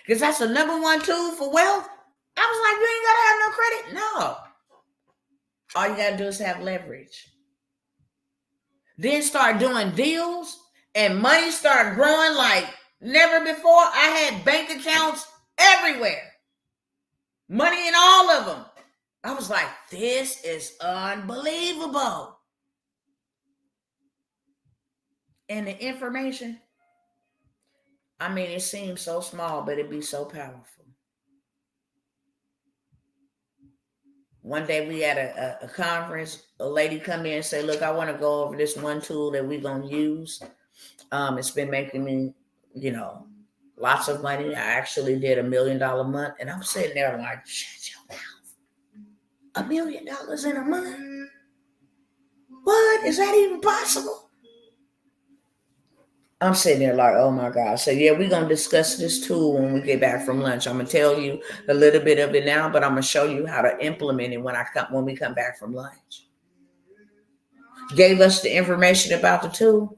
because that's the number one tool for wealth. I was like, you ain't got to have no credit. No. All you got to do is have leverage. Then start doing deals and money start growing like never before. I had bank accounts everywhere. Money in all of them. I was like, this is unbelievable. And the information, I mean, it seems so small, but it'd be so powerful. One day we had a conference, a lady come in and say, look, I want to go over this one tool that we're going to use. It's been making me, lots of money. I actually did $1 million a month. And I'm sitting there like, shut your mouth. $1 million in a month? What? Is that even possible? I'm sitting there like, oh my God. So yeah, we're going to discuss this tool when we get back from lunch. I'm going to tell you a little bit of it now, but I'm going to show you how to implement it when we come back from lunch. Gave us the information about the tool.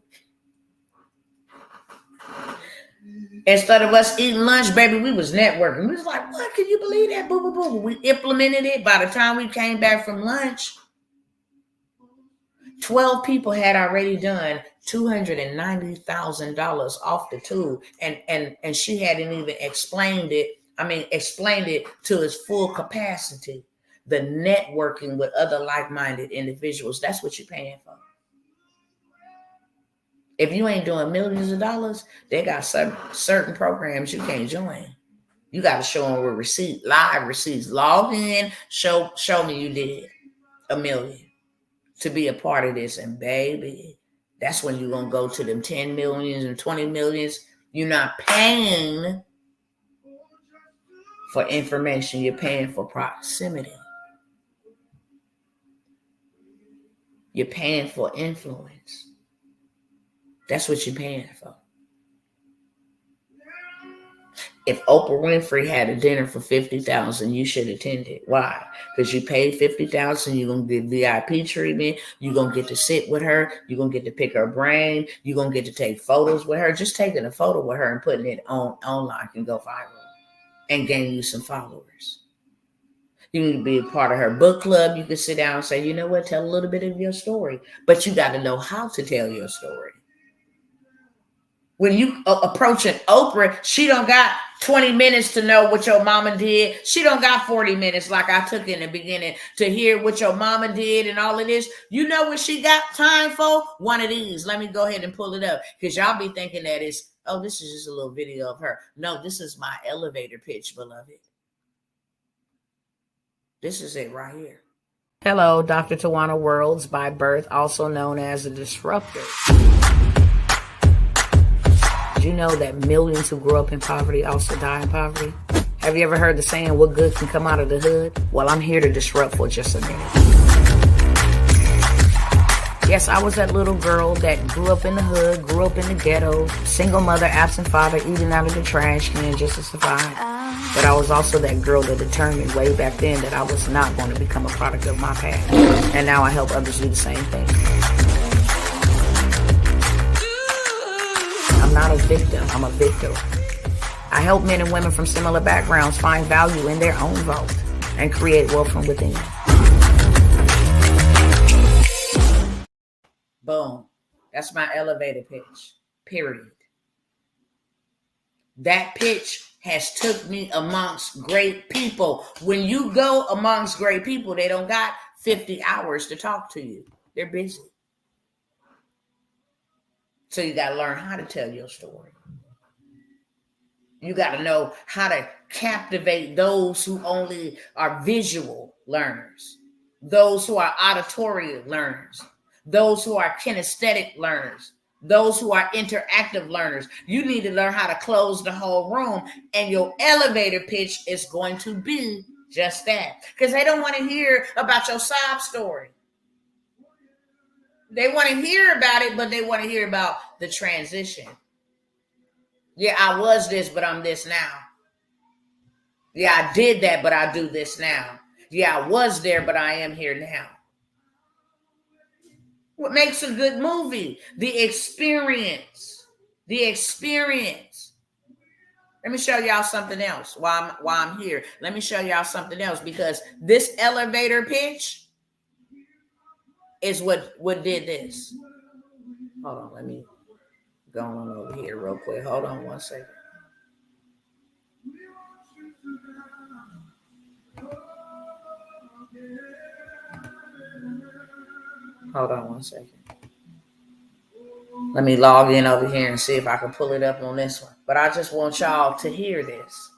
Instead of us eating lunch, baby, we was networking. We was like, what? Can you believe that? Boo, boo, boo. We implemented it. By the time we came back from lunch, 12 people had already done $290,000 off the tool. And she hadn't even explained it to its full capacity. The networking with other like-minded individuals, that's what you're paying for. If you ain't doing millions of dollars, they got certain programs you can't join. You got to show them with live receipts. Log in, show me you did $1 million to be a part of this. And baby, that's when you're going to go to them 10 millions and 20 millions. You're not paying for information. You're paying for proximity. You're paying for influence. That's what you're paying for. If Oprah Winfrey had a dinner for $50,000, you should attend it. Why? Because you paid $50,000. You're gonna get VIP treatment. You're gonna get to sit with her. You're gonna get to pick her brain. You're gonna get to take photos with her. Just taking a photo with her and putting it online can go viral and gain you some followers. You need to be a part of her book club. You can sit down and say, you know what? Tell a little bit of your story, but you got to know how to tell your story. When you approaching Oprah, she don't got 20 minutes to know what your mama did. She don't got 40 minutes like I took in the beginning to hear what your mama did and all of this. You know what she got time for? One of these. Let me go ahead and pull it up, because y'all be thinking that it's, oh, this is just a little video of her. No, this is my elevator pitch, beloved. This is it right here. Hello, Dr. Tawana Worlds by birth, also known as a disruptor. You know that millions who grew up in poverty also die in poverty? Have you ever heard the saying, what good can come out of the hood? Well, I'm here to disrupt for just a minute. Yes, I was that little girl that grew up in the hood, grew up in the ghetto, single mother, absent father, eating out of the trash can just to survive. But I was also that girl that determined way back then that I was not going to become a product of my past. And now I help others do the same thing. I'm not a victim, I'm a victor. I help men and women from similar backgrounds find value in their own vote and create wealth from within. Boom. That's my elevator pitch, period. That pitch has took me amongst great people. When you go amongst great people, they don't got 50 hours to talk to you. They're busy. So you got to learn how to tell your story. You got to know how to captivate those who only are visual learners, those who are auditory learners, those who are kinesthetic learners, those who are interactive learners. You need to learn how to close the whole room, and your elevator pitch is going to be Just that. Because they don't want to hear about your sob story. They want to hear about it, but they want to hear about the transition. Yeah, I was this, but I'm this now. Yeah, I did that, but I do this now. Yeah, I was there, but I am here now. What makes a good movie? The experience. The experience. Let me show y'all something else while I'm here. Let me show y'all something else, because this elevator pitch is what did this. Hold on, let me go on over here real quick. Hold on one second. Hold on one second. Let me log in over here and see if I can pull it up on this one. But I just want y'all to hear this.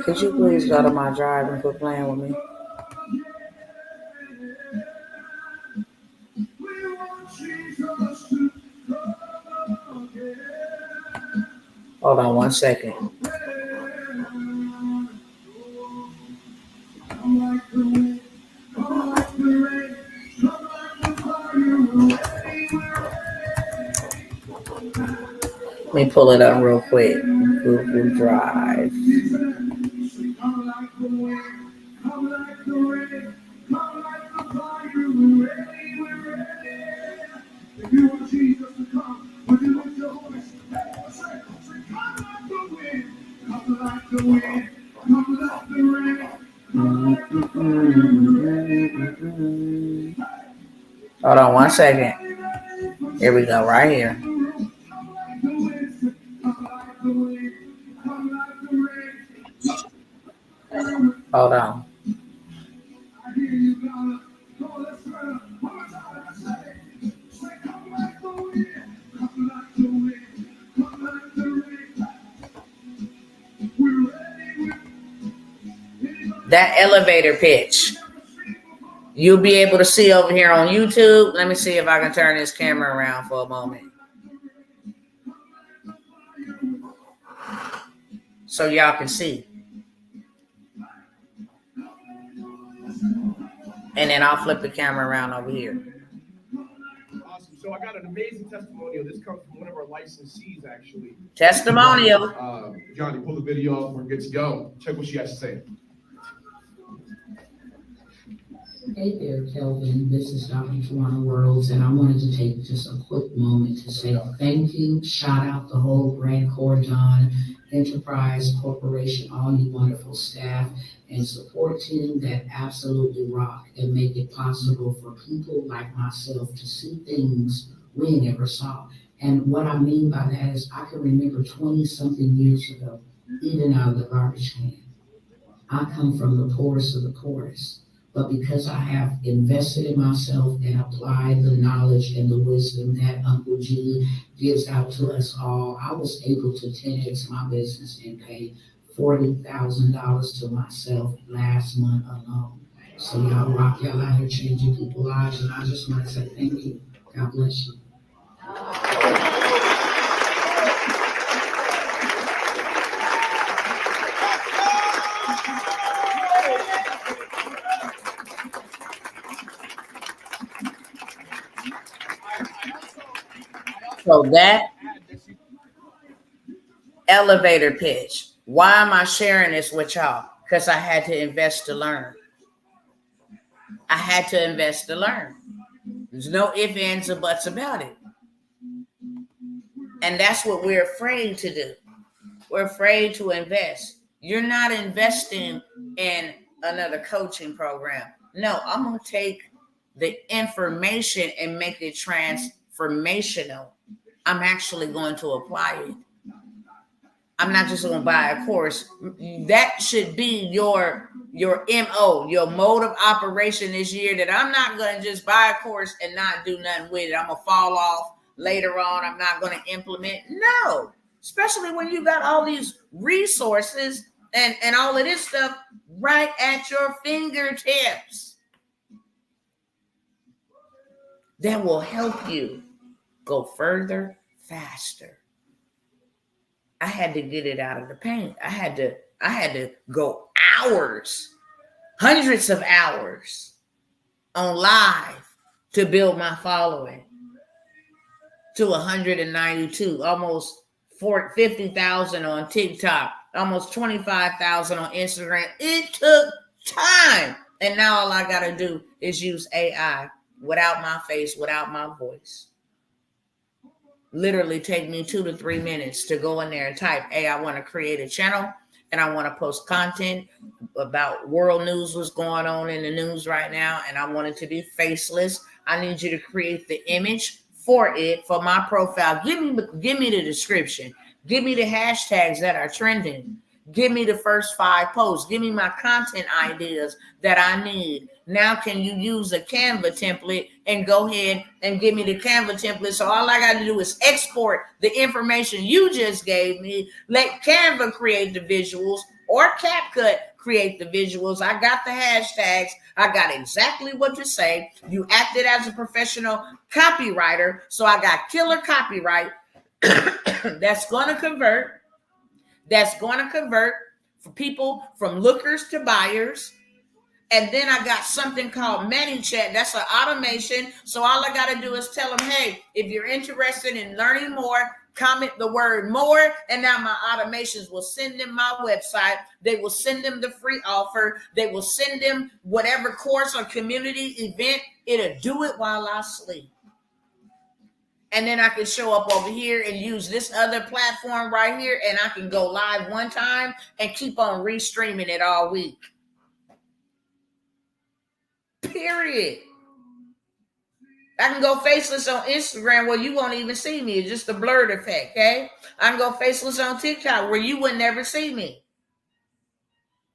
Could you please go to my drive and quit playing with me? Hold on one second. Let me pull it up real quick. Google Drive. Hold on one second. Here we go, right here. Hold on. That elevator pitch, you'll be able to see over here on YouTube. Let me see if I can turn this camera around for a moment, so y'all can see. And then I'll flip the camera around over here. Awesome. So I got an amazing testimonial. This comes from one of our licensees, actually. Testimonial. Johnny, pull the video off. We're good to go. Check what she has to say. Hey there, Kelvin. This is Dr. Tawana Worlds, and I wanted to take just a quick moment to say thank you. Shout out the whole Grand Cordon Enterprise Corporation, all you wonderful staff and support team that absolutely rock and make it possible for people like myself to see things we never saw. And what I mean by that is I can remember 20-something years ago, eating out of the garbage can. I come from the poorest of the poorest. But because I have invested in myself and applied the knowledge and the wisdom that Uncle G gives out to us all, I was able to 10x my business and pay $40,000 to myself last month alone. So y'all rock, y'all out here changing people's lives, and I just want to say thank you. God bless you. So that elevator pitch. Why am I sharing this with y'all? Because I had to invest to learn. I had to invest to learn. There's no ifs, ands, or buts about it. And that's what we're afraid to do. We're afraid to invest. You're not investing in another coaching program. No, I'm going to take the information and make it transformational. I'm actually going to apply it. I'm not just going to buy a course. That should be your MO, your mode of operation this year, that I'm not going to just buy a course and not do nothing with it. I'm going to fall off later on. I'm not going to implement. No. especially when you got all these resources and all of this stuff right at your fingertips that will help you go further, faster. I had to get it out of the paint. I had to go hours, hundreds of hours on live to build my following to 192, almost 50,000 on TikTok, almost 25,000 on Instagram. It took time. And now all I got to do is use AI without my face, without my voice. Literally take me 2 to 3 minutes to go in there and type, hey, I want to create a channel and I want to post content about world news, what's going on in the news right now, and I want it to be faceless. I need you to create the image for it, for my profile. Give me the description. Give me the hashtags that are trending. Give me the first 5 posts. Give me my content ideas that I need. Now, can you use a Canva template and go ahead and give me the Canva template? So all I got to do is export the information you just gave me. Let Canva create the visuals or CapCut create the visuals. I got the hashtags. I got exactly what to say. You acted as a professional copywriter. So I got killer copyright that's going to convert. That's going to convert for people from lookers to buyers. And then I got something called ManyChat. That's an automation. So all I got to do is tell them, hey, if you're interested in learning more, comment the word more. And now my automations will send them my website. They will send them the free offer. They will send them whatever course or community event. It'll do it while I sleep. And then I can show up over here and use this other platform right here. And I can go live one time and keep on restreaming it all week. Period. I can go faceless on Instagram where you won't even see me. It's just a blurred effect, okay? I can go faceless on TikTok where you would never see me.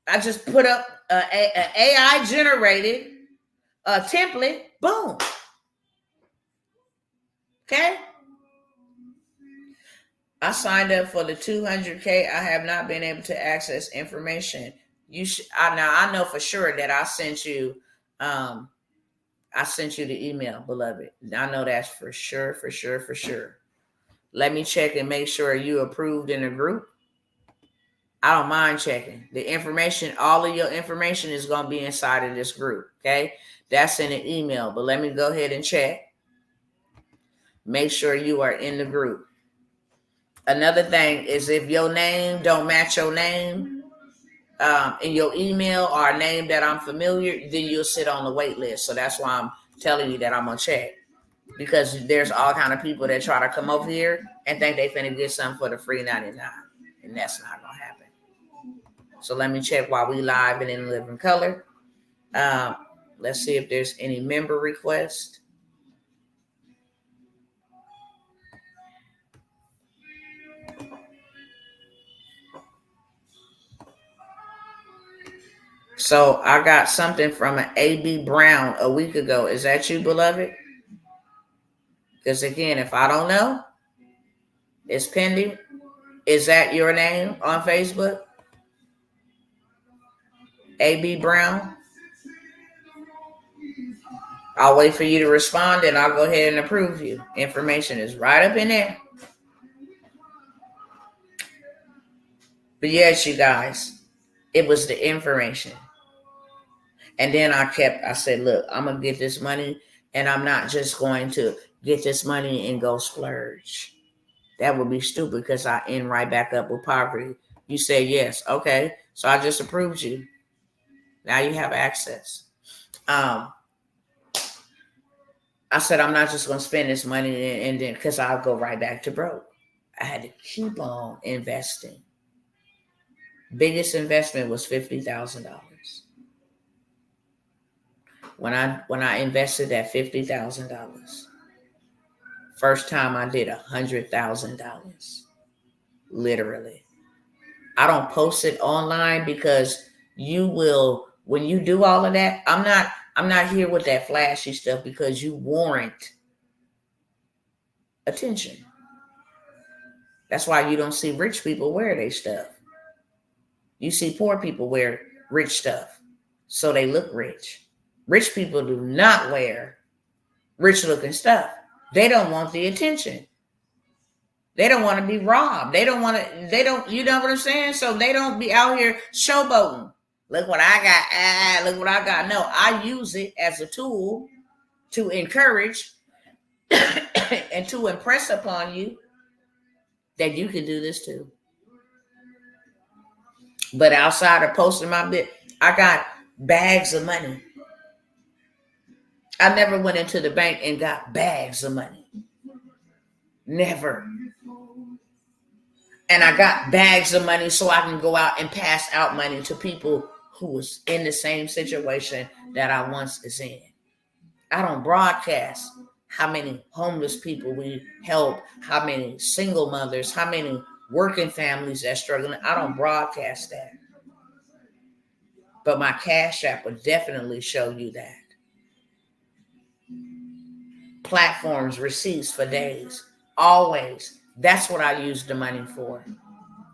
I just put up an AI-generated template. Boom. Okay? I signed up for the 200K. I have not been able to access information. I know for sure that I sent you the email, beloved. I know that's for sure. Let me check and make sure you approved in the group. I don't mind checking. The information, all of your information is going to be inside of this group, okay? That's in the email, but let me go ahead and check. Make sure you are in the group. Another thing is if your name don't match your name in your email or a name that I'm familiar, then you'll sit on the wait list. So that's why I'm telling you that I'm going to check. Because there's all kind of people that try to come over here and think they finna get something for the free 99. And that's not going to happen. So let me check while we live and in living color. Let's see if there's any member request. So I got something from an A.B. Brown a week ago. Is that you, beloved? Because again, if I don't know, it's pending. Is that your name on Facebook? A.B. Brown? I'll wait for you to respond and I'll go ahead and approve you. Information is right up in there. But yes, you guys, it was the information. And then I said, look, I'm going to get this money and I'm not just going to get this money and go splurge. That would be stupid because I end right back up with poverty. You say yes. Okay. So I just approved you. Now you have access. I said, I'm not just going to spend this money and then because I'll go right back to broke. I had to keep on investing. Biggest investment was $50,000. When I invested that $50,000, first time I did $100,000, literally. I don't post it online because you will, when you do all of that, I'm not here with that flashy stuff because you warrant attention. That's why you don't see rich people wear their stuff. You see poor people wear rich stuff, so they look rich. Rich people do not wear rich looking stuff. They don't want the attention. They don't want to be robbed. They don't, you know what I'm saying? So they don't be out here showboating. Look what I got. Look what I got. No, I use it as a tool to encourage and to impress upon you that you can do this too. But outside of posting my bit, I got bags of money. I never went into the bank and got bags of money. Never. And I got bags of money so I can go out and pass out money to people who was in the same situation that I once was in. I don't broadcast how many homeless people we help, how many single mothers, how many working families that are struggling. I don't broadcast that. But my Cash App will definitely show you that. Platforms, receipts for days. Always. That's what I use the money for.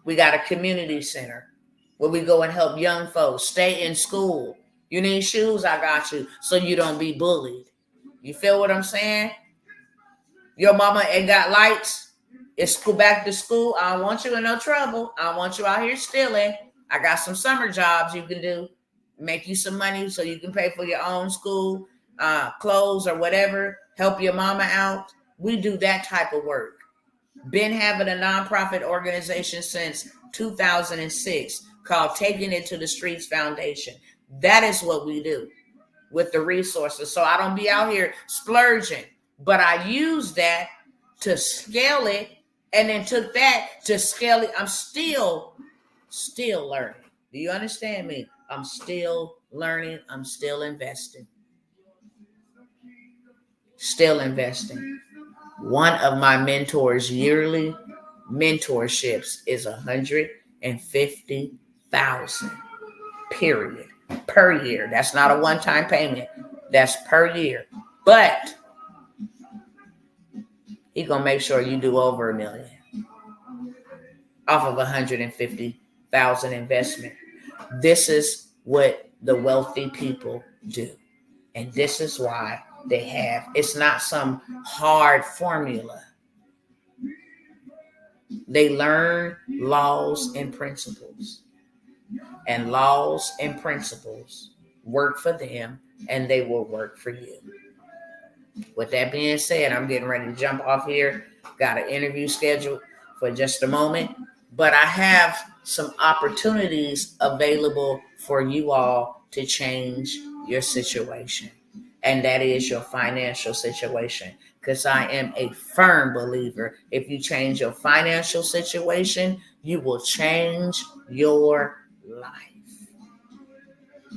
We got a community center where we go and help young folks stay in school. You need shoes? I got you so you don't be bullied. You feel what I'm saying? Your mama ain't got lights. It's school back to school. I don't want you in no trouble. I don't want you out here stealing. I got some summer jobs you can do. Make you some money so you can pay for your own school, clothes or whatever. Help your mama out. We do that type of work. Been having a nonprofit organization since 2006 called Taking It to the Streets Foundation. That is what we do with the resources. So I don't be out here splurging, but I use that to scale it and then took that to scale it. I'm still learning. Do you understand me? I'm still learning. I'm still investing. Still investing. One of my mentors' yearly mentorships is $150,000, period, per year. That's not a one-time payment. That's per year. But he's gonna make sure you do over $1 million off of $150,000 investment. This is what the wealthy people do, and this is why they have. It's not some hard formula. They learn laws and principles, and laws and principles work for them, and they will work for you. With that being said, I'm getting ready to jump off here. Got an interview scheduled for just a moment, but I have some opportunities available for you all to change your situation. And that is your financial situation. Because I am a firm believer, if you change your financial situation, you will change your life.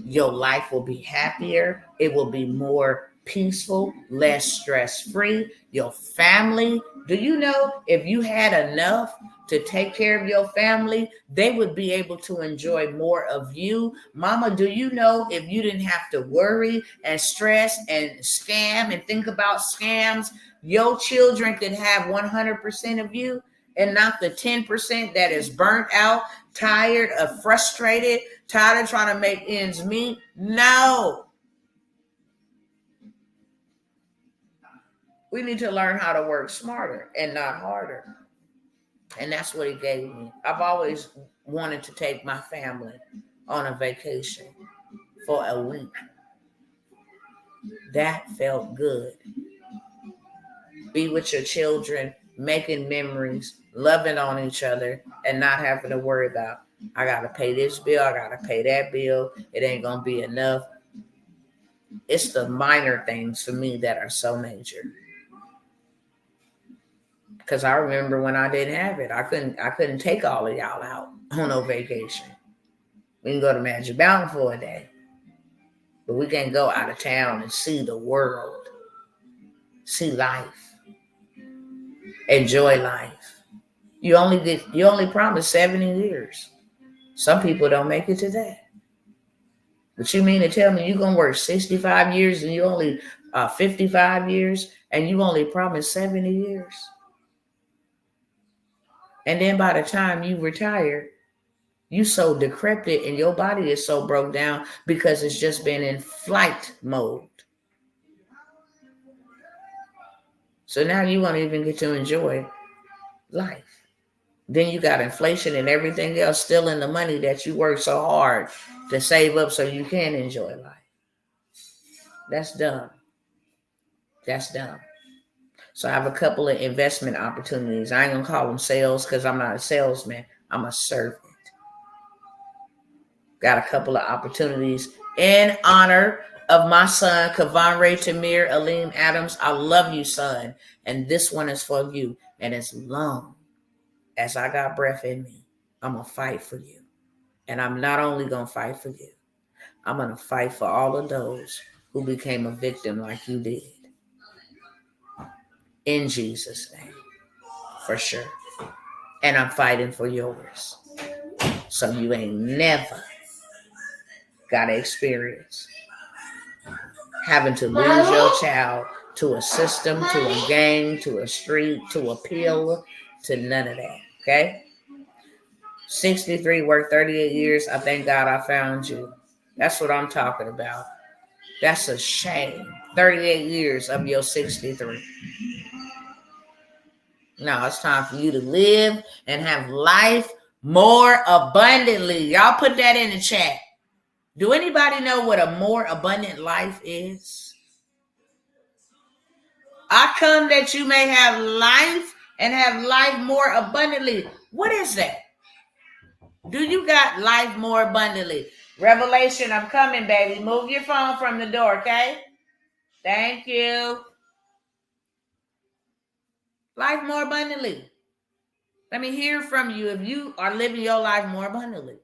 Your life will be happier. It will be more peaceful, less stress-free. Your family, do you know if you had enough to take care of your family, they would be able to enjoy more of you? Mama, do you know if you didn't have to worry and stress and scam and think about scams, your children could have 100% of you and not the 10% that is burnt out, tired, frustrated, tired of trying to make ends meet? No. We need to learn how to work smarter and not harder. And that's what he gave me. I've always wanted to take my family on a vacation for a week. That felt good. Be with your children, making memories, loving on each other, and not having to worry about, I got to pay this bill, I got to pay that bill. It ain't going to be enough. It's the minor things for me that are so major. Because I remember when I didn't have it, I couldn't take all of y'all out on no vacation. We can go to Magic Mountain for a day, but we can't go out of town and see the world, see life, enjoy life. You only promise 70 years. Some people don't make it to that. But you mean to tell me you're gonna work 65 years and you only 55 years and you only promise 70 years? And then by the time you retire, you so decrepit and your body is so broke down because it's just been in flight mode. So now you won't even get to enjoy life. Then you got inflation and everything else still in the money that you work so hard to save up so you can enjoy life. That's dumb. That's dumb. So I have a couple of investment opportunities. I ain't gonna call them sales because I'm not a salesman. I'm a servant. Got a couple of opportunities in honor of my son, Kavan Ray Tamir Aleem Adams. I love you, son. And this one is for you. And as long as I got breath in me, I'm going to fight for you. And I'm not only going to fight for you, I'm going to fight for all of those who became a victim like you did. In Jesus' name, for sure. And I'm fighting for yours. So you ain't never got to experience having to lose your child to a system, to a gang, to a street, to a pill, to none of that. Okay? 63, worked 38 years. I thank God I found you. That's what I'm talking about. That's a shame. 38 years of your 63. Now it's time for you to live and have life more abundantly. Y'all put that in the chat. Do anybody know what a more abundant life is? I come that you may have life and have life more abundantly. What is that? Do you got life more abundantly? Revelation, I'm coming, baby. Move your phone from the door, okay? Thank you. Life more abundantly. Let me hear from you if you are living your life more abundantly.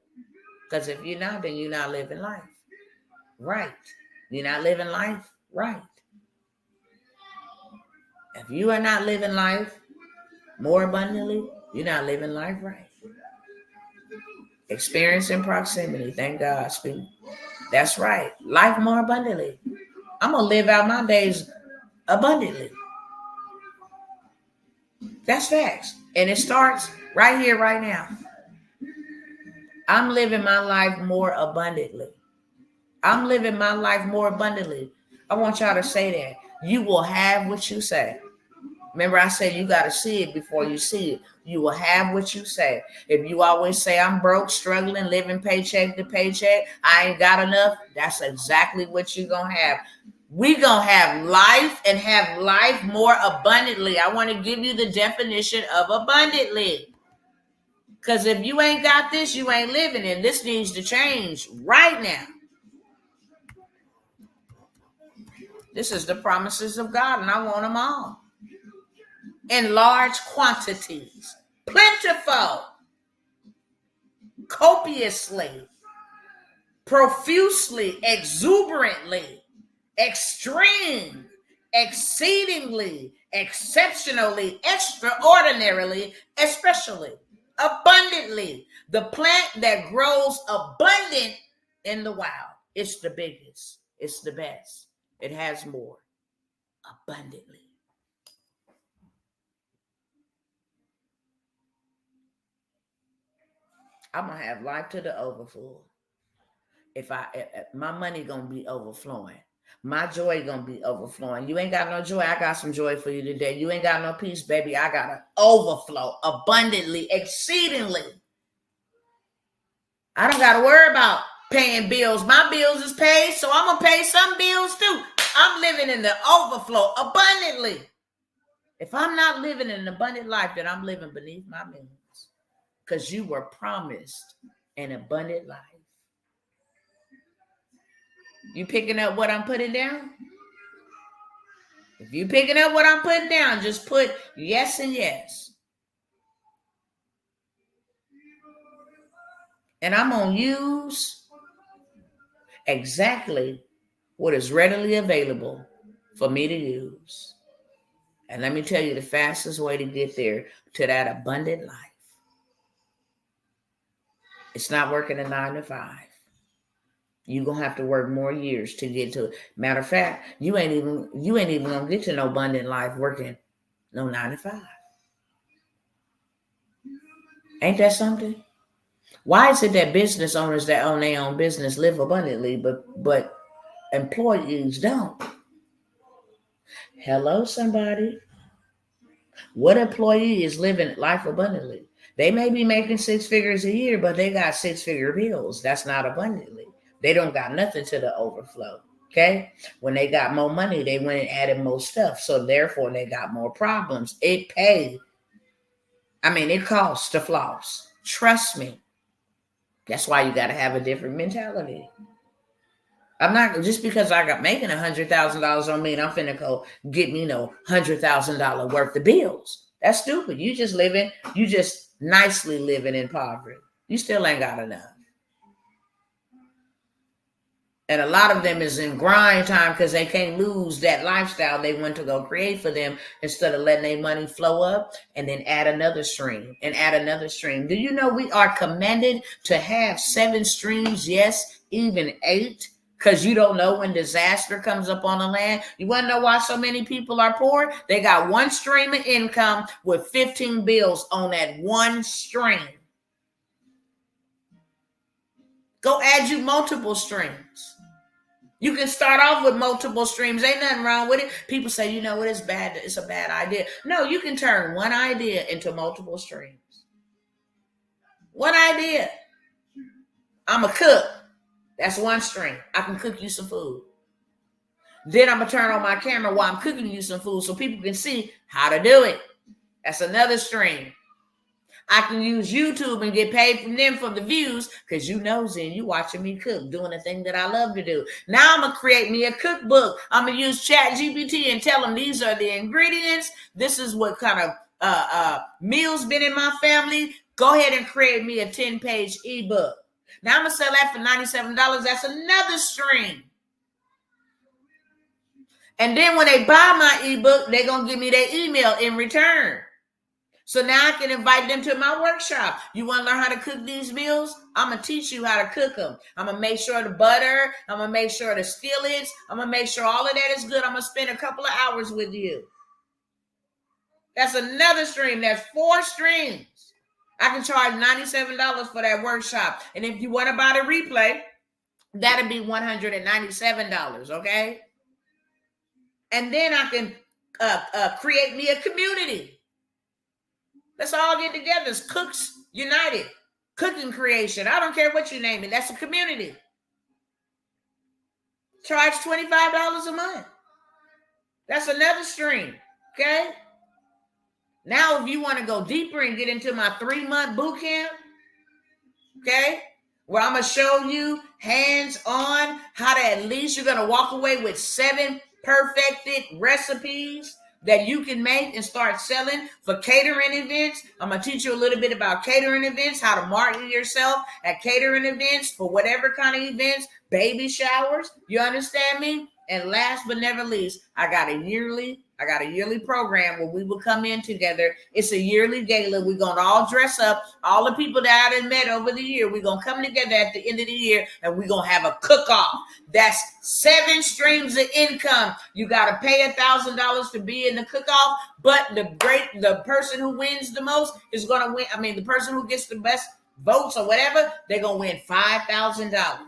Because if you're not, then you're not living life right. You're not living life right. If you are not living life more abundantly, you're not living life right. Experience in proximity. Thank God. Speak. That's right. Life more abundantly. I'm going to live out my days abundantly. That's facts. And it starts right here, right now. I'm living my life more abundantly. I'm living my life more abundantly. I want y'all to say that. You will have what you say. Remember, I said you got to see it before you see it. You will have what you say. If you always say, I'm broke, struggling, living paycheck to paycheck, I ain't got enough, that's exactly what you're going to have. We're going to have life and have life more abundantly. I want to give you the definition of abundantly. Because if you ain't got this, you ain't living, and this needs to change right now. This is the promises of God, and I want them all. In large quantities, plentiful, copiously, profusely, exuberantly, extreme, exceedingly, exceptionally, extraordinarily, especially, abundantly. The plant that grows abundant in the wild. It's the biggest. It's the best. It has more abundantly. I'm gonna have life to the overflow. If my money gonna be overflowing, my joy gonna be overflowing. You ain't got no joy, I got some joy for you today. You ain't got no peace, baby, I got an overflow abundantly, exceedingly. I don't gotta worry about paying bills. My bills is paid, so I'm gonna pay some bills too. I'm living in the overflow abundantly. If I'm not living an abundant life, then I'm living beneath my means. Because you were promised an abundant life. You picking up what I'm putting down? If you picking up what I'm putting down, just put yes and yes. And I'm going to use exactly what is readily available for me to use. And let me tell you the fastest way to get there to that abundant life. It's not working a 9 to 5. You're going to have to work more years to get to it. Matter of fact, you ain't even going to get to no abundant life working no 9 to 5. Ain't that something? Why is it that business owners that own their own business live abundantly, but employees don't? Hello, somebody. What employee is living life abundantly? They may be making 6 figures a year, but they got 6-figure bills. That's not abundantly. They don't got nothing to the overflow. Okay. When they got more money, they went and added more stuff. So therefore they got more problems. It costs to floss. Trust me. That's why you got to have a different mentality. I'm not, just because I got making $100,000 don't mean I'm finna go get me $100,000 worth of bills. That's stupid. You just nicely living in poverty. You still ain't got enough. And a lot of them is in grind time because they can't lose that lifestyle they want to go create for them, instead of letting their money flow up and then add another stream and add another stream. Do you know we are commanded to have 7 streams? Yes, even 8. Because you don't know when disaster comes up on the land. You want to know why so many people are poor? They got one stream of income with 15 bills on that one stream. Go add you multiple streams. You can start off with multiple streams. Ain't nothing wrong with it. People say, you know what, it's bad. It's a bad idea. No, you can turn one idea into multiple streams. One idea. I'm a cook. That's one stream. I can cook you some food. Then I'm going to turn on my camera while I'm cooking you some food so people can see how to do it. That's another stream. I can use YouTube and get paid from them for the views because you nosy and you watching me cook, doing the thing that I love to do. Now I'm going to create me a cookbook. I'm going to use ChatGPT and tell them these are the ingredients. This is what kind of meals been in my family. Go ahead and create me a 10-page ebook. Now I'm going to sell that for $97. That's another stream. And then when they buy my ebook, they're going to give me their email in return. So now I can invite them to my workshop. You want to learn how to cook these meals? I'm going to teach you how to cook them. I'm going to make sure the butter, I'm going to make sure the skillets, I'm going to make sure all of that is good. I'm going to spend a couple of hours with you. That's another stream. That's 4 streams. I can charge $97 for that workshop. And if you want to buy the replay, that'll be $197, okay? And then I can create me a community. Let's all get together. It's Cooks United. Cooking creation. I don't care what you name it. That's a community. Charge $25 a month. That's another stream. Okay? Now, if you want to go deeper and get into my 3-month boot camp, okay, where I'm going to show you hands-on how to, at least you're going to walk away with 7 perfected recipes that you can make and start selling for catering events. I'm going to teach you a little bit about catering events, how to market yourself at catering events for whatever kind of events, baby showers. You understand me? And last but never least, I got a yearly program where we will come in together. It's a yearly gala. We're going to all dress up. All the people that I done met over the year, we're going to come together at the end of the year and we're going to have a cook-off. That's 7 streams of income. You got to pay $1,000 to be in the cook-off, but the person who wins the most is going to win. I mean, the person who gets the best votes or whatever, they're going to win $5,000.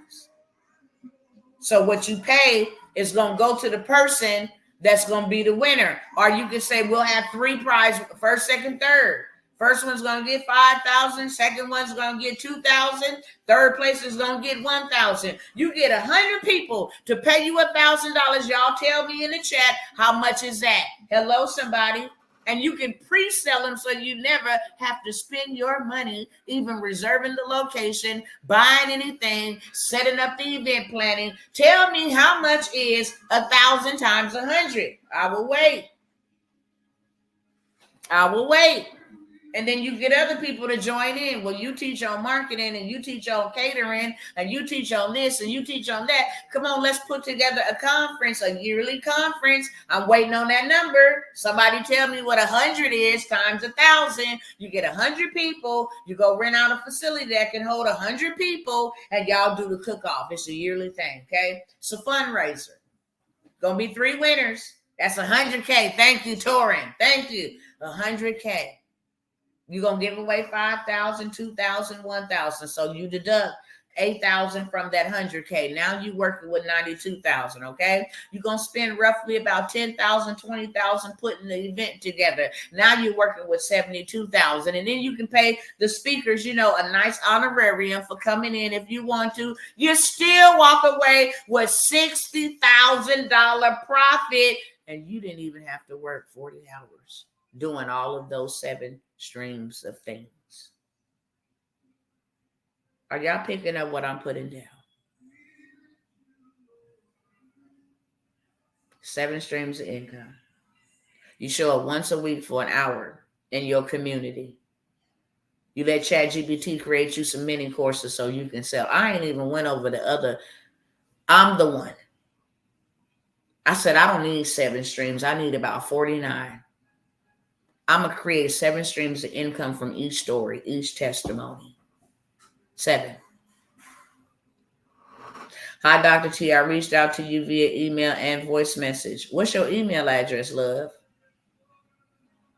So what you pay is going to go to the person that's going to be the winner. Or you can say we'll have 3 prizes, first, second, third. First one's going to get $5,000. Second one's going to get $2,000. Third place is going to get $1,000. You get 100 people to pay you $1,000. Y'all tell me in the chat, how much is that? Hello, somebody. And you can pre-sell them so you never have to spend your money even reserving the location, buying anything, setting up the event planning. Tell me how much is 1,000 times 100. I will wait. And then you get other people to join in. Well, you teach on marketing and you teach on catering and you teach on this and you teach on that. Come on, let's put together a conference, a yearly conference. I'm waiting on that number. Somebody tell me what 100 is times 1,000. You get 100 people. You go rent out a facility that can hold 100 people and y'all do the cook-off. It's a yearly thing, okay? It's a fundraiser. Gonna be 3 winners. That's $100K. Thank you, Torin. Thank you. $100K. You're going to give away 5,000, 2,000, 1,000. So you deduct 8,000 from that 100K. Now you're working with 92,000. Okay. You're going to spend roughly about 10,000, 20,000 putting the event together. Now you're working with 72,000. And then you can pay the speakers, a nice honorarium for coming in if you want to. You still walk away with $60,000 profit. And you didn't even have to work 40 hours doing all of those 7 streams of things. Are y'all picking up what I'm putting down? 7 streams of income. You show up once a week for an hour in your community. You let ChatGPT create you some mini courses so you can sell. I ain't even went over the other. I'm the one. I said, I don't need 7 streams. I need about 49. I'm going to create 7 streams of income from each story, each testimony. 7. Hi, Dr. T. I reached out to you via email and voice message. What's your email address, love?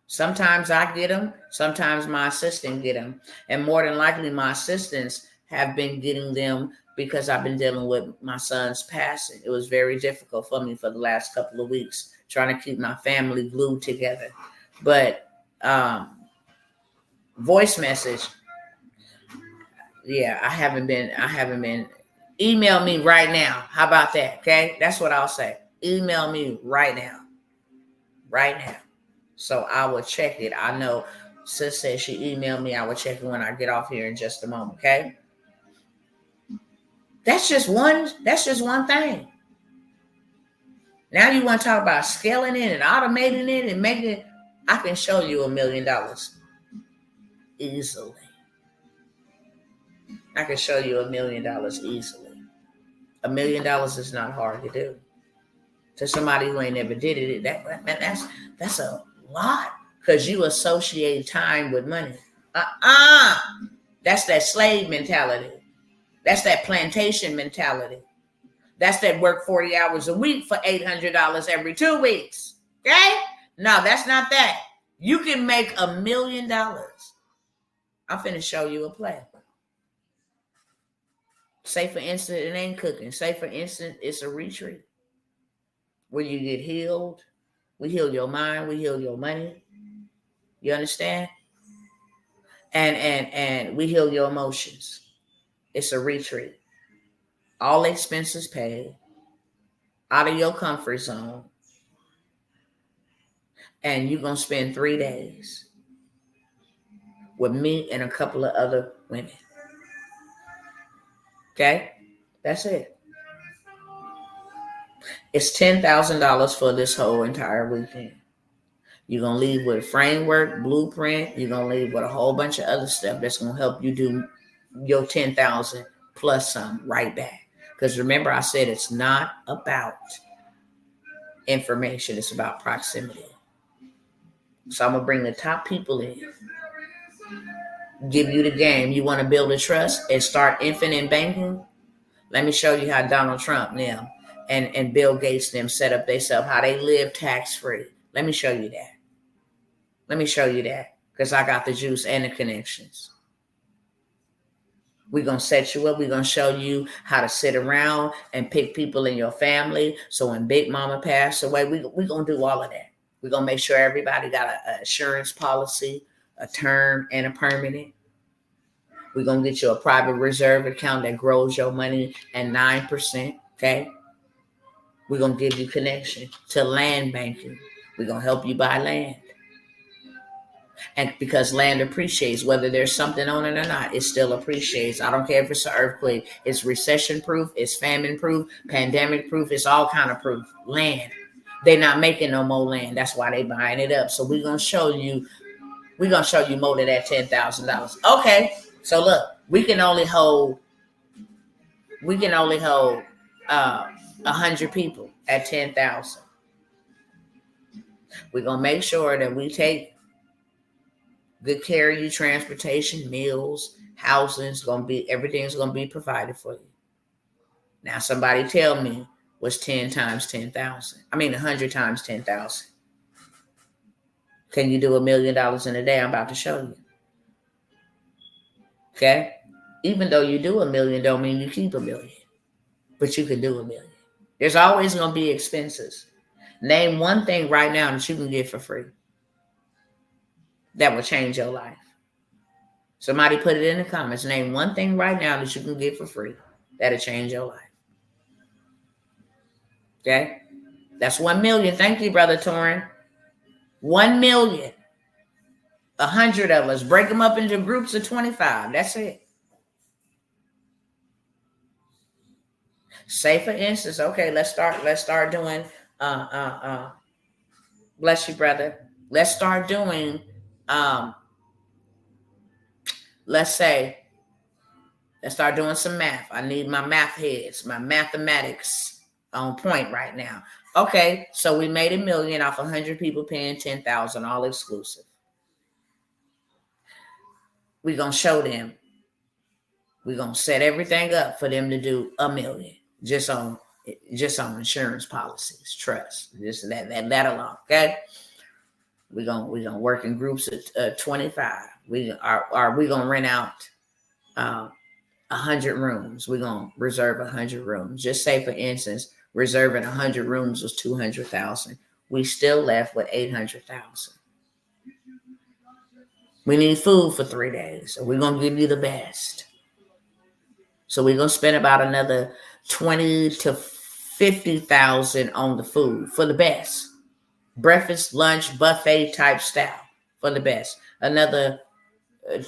Sometimes I get them. Sometimes my assistant get them. And more than likely, my assistants have been getting them because I've been dealing with my son's passing. It was very difficult for me for the last couple of weeks, trying to keep my family glued together. But voice message, yeah, I haven't been. Email me right now. How about that? Okay, that's what I'll say. Email me right now. Right now. So I will check it. I know sis said she emailed me. I will check it when I get off here in just a moment. Okay. That's just one thing. Now you want to talk about scaling it and automating it and making it. I can show you $1 million easily. I can show you $1 million easily. $1 million is not hard to do. To somebody who ain't never did it, that's a lot because you associate time with money. That's that slave mentality. That's that plantation mentality. That's that work 40 hours a week for $800 every 2 weeks. Okay? No, that's not that. You can make $1 million. I'm finna show you a play. Say, for instance, it ain't cooking. Say, for instance, it's a retreat where you get healed. We heal your mind. We heal your money. You understand? And we heal your emotions. It's a retreat. All expenses paid. Out of your comfort zone. And you're going to spend 3 days with me and a couple of other women. Okay? That's it. It's $10,000 for this whole entire weekend. You're going to leave with a framework, blueprint. You're going to leave with a whole bunch of other stuff that's going to help you do your 10,000 plus some right back. Because remember, I said it's not about information. It's about proximity. So I'm going to bring the top people in. Give you the game. You want to build a trust and start infinite banking? Let me show you how Donald Trump now and Bill Gates them set up themselves, how they live tax-free. Let me show you that. Let me show you that because I got the juice and the connections. We're going to set you up. We're going to show you how to sit around and pick people in your family. So when Big Mama passed away, we're going to do all of that. We're going to make sure everybody got an insurance policy, a term, and a permanent. We're going to get you a private reserve account that grows your money at 9%, okay? We're going to give you connection to land banking. We're going to help you buy land. And because land appreciates, whether there's something on it or not, it still appreciates. I don't care if it's an earthquake. It's recession-proof. It's famine-proof, pandemic-proof. It's all kind of proof. Land. They're not making no more land. That's why they're buying it up. So we're going to show you more than that $10,000. Okay. So look, we can only hold 100 people at 10,000. We're going to make sure that we take good care of you, transportation, meals, housing. Everything's going to be provided for you. Now, somebody tell me what's 10 times 10,000. 100 times 10,000. Can you do $1 million in a day? I'm about to show you. Okay? Even though you do $1 million, don't mean you keep $1 million. But you can do $1 million. There's always going to be expenses. Name one thing right now that you can get for free that will change your life. Somebody put it in the comments. Name one thing right now that you can get for free that'll change your life. Okay? That's 1 million. Thank you, Brother Torin. 1 million. 100 of us. Break them up into groups of 25. That's it. Say for instance, okay, let's start doing bless you, brother. Let's start doing let's start doing some math. I need my math heads, my mathematics on point right now. Okay, so we made $1 million off 100 people paying 10,000, all exclusive. We're gonna show them. We're gonna set everything up for them to do $1 million just on insurance policies, trust, this and that alone. Okay, we're gonna work in groups of 25. We gonna rent out 100 rooms. We're gonna reserve 100 rooms. Just say for instance, reserving 100 rooms was 200,000. We still left with 800,000. We need food for 3 days, so we're gonna give you the best. So we're gonna spend about another 20 to 50,000 on the food for the best. Breakfast, lunch, buffet type style for the best. Another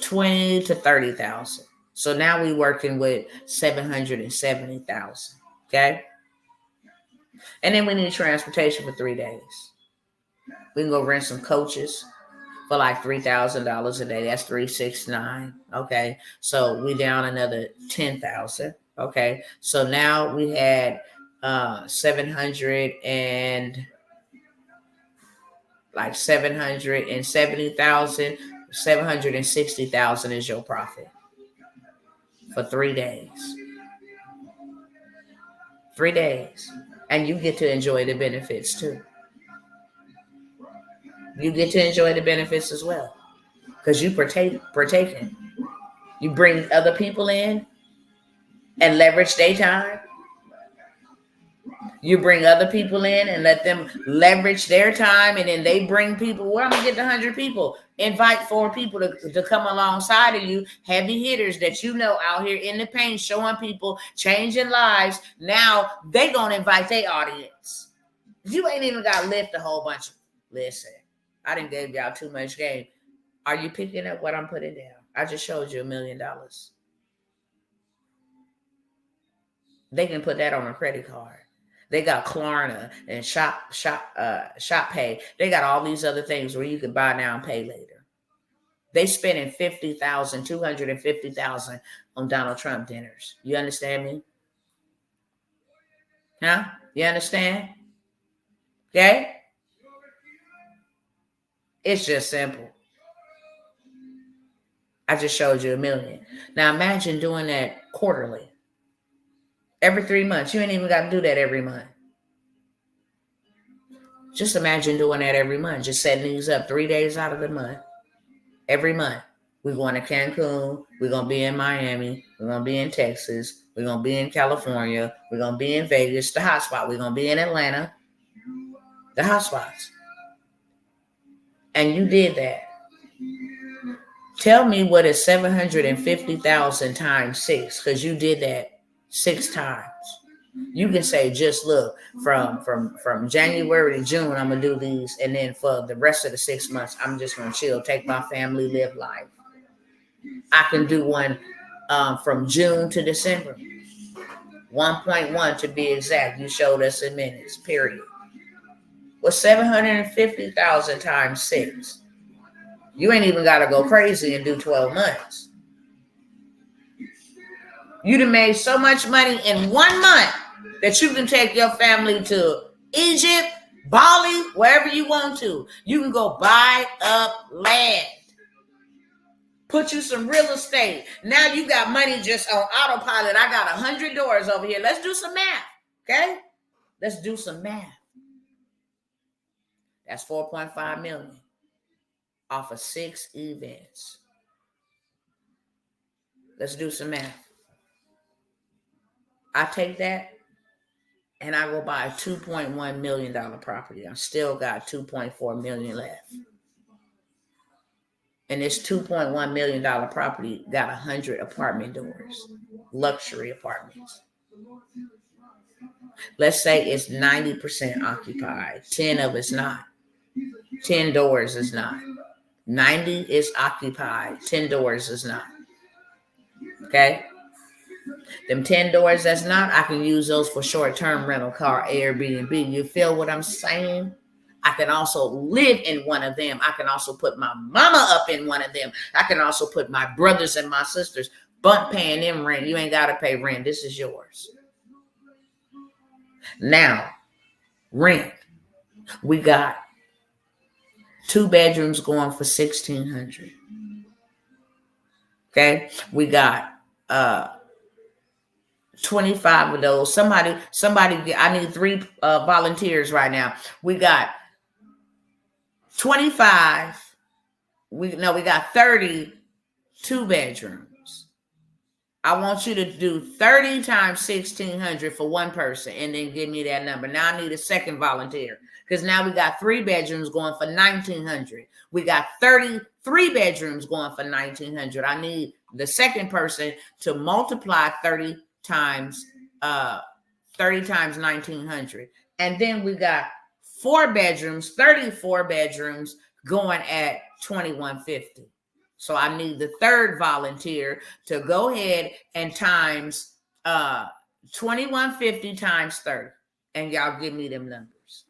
20 to 30,000. So now we're working with 770,000. Okay. And then we need transportation for 3 days. We can go rent some coaches for like $3,000 a day. That's $369. Okay. So we down another 10,000. Okay. So now we had 770,000, 760,000 is your profit for 3 days. 3 days. And you get to enjoy the benefits too. You get to enjoy the benefits as well. Because you partaking. You bring other people in and leverage their time. You bring other people in and let them leverage their time, and then they bring people. Well, I'm going to get the 100 people. Invite 4 people to come alongside of you, heavy hitters that you know out here in the paint, showing people, changing lives. Now, they going to invite their audience. You ain't even got to lift a whole bunch of. Listen, I didn't give y'all too much game. Are you picking up what I'm putting down? I just showed you $1 million. They can put that on a credit card. They got Klarna and Shop Pay. They got all these other things where you can buy now and pay later. They spending $50,000, $250,000 on Donald Trump dinners. You understand me? Huh? You understand? Okay? It's just simple. I just showed you $1 million. Now imagine doing that quarterly. Every 3 months. You ain't even got to do that every month. Just imagine doing that every month. Just setting these up 3 days out of the month. Every month. We're going to Cancun. We're going to be in Miami. We're going to be in Texas. We're going to be in California. We're going to be in Vegas, the hot spot. We're going to be in Atlanta, the hot spots. And you did that. Tell me what is 750,000 times 6, because you did that 6 times. You can say, just look, from January to June, I'm going to do these. And then for the rest of the 6 months, I'm just going to chill, take my family, live life. I can do one from June to December. 1.1 to be exact. You showed us in minutes, period. Well, 750,000 times 6. You ain't even got to go crazy and do 12 months. You done made so much money in 1 month that you can take your family to Egypt, Bali, wherever you want to. You can go buy up land. Put you some real estate. Now you got money just on autopilot. I got 100 doors over here. Let's do some math, okay? Let's do some math. That's 4.5 million off of 6 events. Let's do some math. I take that and I go buy a $2.1 million property. I still got $2.4 million left. And this $2.1 million property got 100 apartment doors, luxury apartments. Let's say it's 90% occupied. 10 of it's not. 10 doors is not. 90 is occupied. 10 doors is not. Okay? Them 10 doors that's not, I can use those for short-term rental car, Airbnb. You feel what I'm saying? I can also live in one of them. I can also put my mama up in one of them. I can also put my brothers and my sisters, but paying them rent. You ain't got to pay rent. This is yours. Now, rent. We got 2 bedrooms going for $1,600. Okay? We got 25 of those. Somebody, I need 3 volunteers right now. We got 25. We got 30 2 bedrooms. I want you to do 30 times 1,600 for one person and then give me that number. Now I need a second volunteer because now we got 3 bedrooms going for 1,900. We got 33 bedrooms going for 1,900. I need the second person to multiply 30 times 1,900. And then we got 4 bedrooms, 34 bedrooms going at $2,150. So I need the third volunteer to go ahead and times $2,150 times 30. And y'all give me them numbers.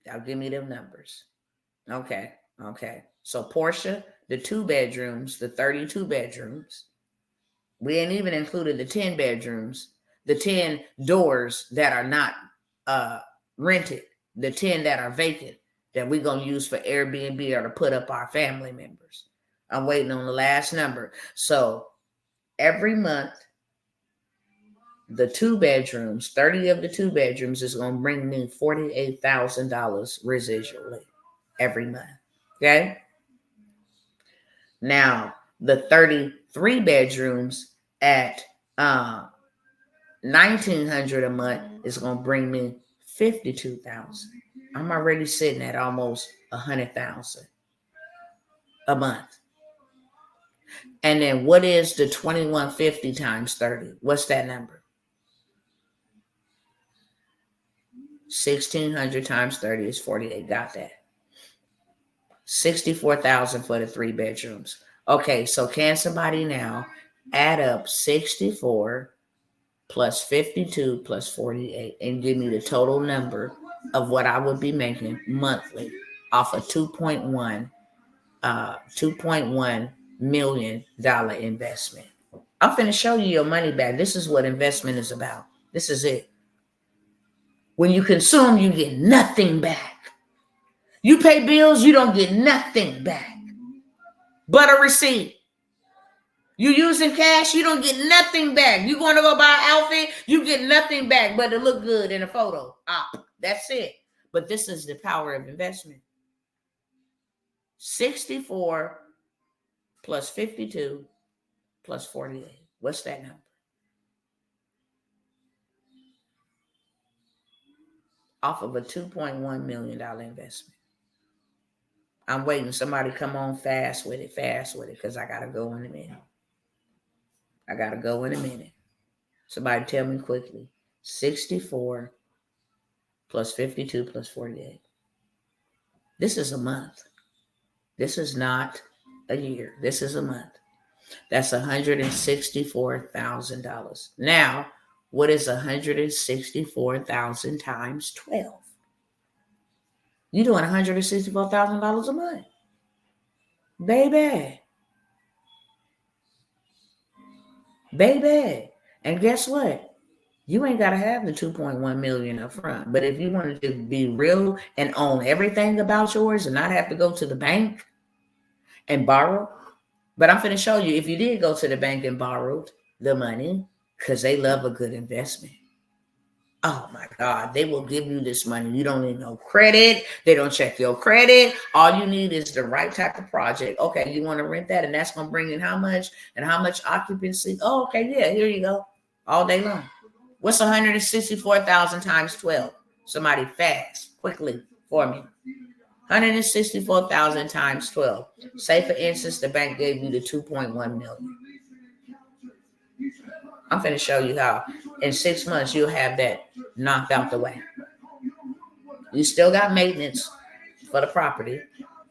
Y'all give me them numbers. Okay. So Portia, the 2 bedrooms, the 32 bedrooms. We ain't even included the 10 bedrooms, the 10 doors that are not rented, the 10 that are vacant that we're going to use for Airbnb or to put up our family members. I'm waiting on the last number. So every month, the 2 bedrooms, 30 of the 2 bedrooms is going to bring me $48,000 residually every month. Okay. Now the 33 bedrooms at $1,900 a month is going to bring me $52,000. I'm already sitting at almost $100,000 a month. And then what is the $2,150 times 30? What's that number? 1,600 times 30 is 48. Got that. 64,000 for the 3 bedrooms. Okay, so can somebody now add up 64 plus 52 plus 48 and give me the total number of what I would be making monthly off a $2.1 million investment. I'm finna show you your money back. This is what investment is about. This is it. When you consume, you get nothing back. You pay bills, you don't get nothing back but a receipt. You using cash, you don't get nothing back. You going to go buy an outfit, you get nothing back but to look good in a photo. That's it. But this is the power of investment. 64 plus 52 plus 48. What's that number? Off of a $2.1 million investment. I'm waiting. Somebody come on fast with it, because I got to go in a minute. Somebody tell me quickly. 64 plus 52 plus 48. This is a month. This is not a year. This is a month. That's $164,000. Now, what is 164,000 times 12? You're doing $164,000 a month. Baby. And guess what? You ain't got to have the $2.1 million up front. But if you wanted to be real and own everything about yours and not have to go to the bank and borrow. But I'm finna show you if you did go to the bank and borrowed the money, because they love a good investment. Oh my God, they will give you this money. You don't need no credit. They don't check your credit. All you need is the right type of project. Okay, you want to rent that, and that's going to bring in how much and how much occupancy? Oh, okay, yeah, here you go. All day long. What's 164,000 times 12? Somebody fast, quickly for me. 164,000 times 12. Say, for instance, the bank gave you the 2.1 million. I'm going to show you how in 6 months you'll have that knocked out the way. You still got maintenance for the property,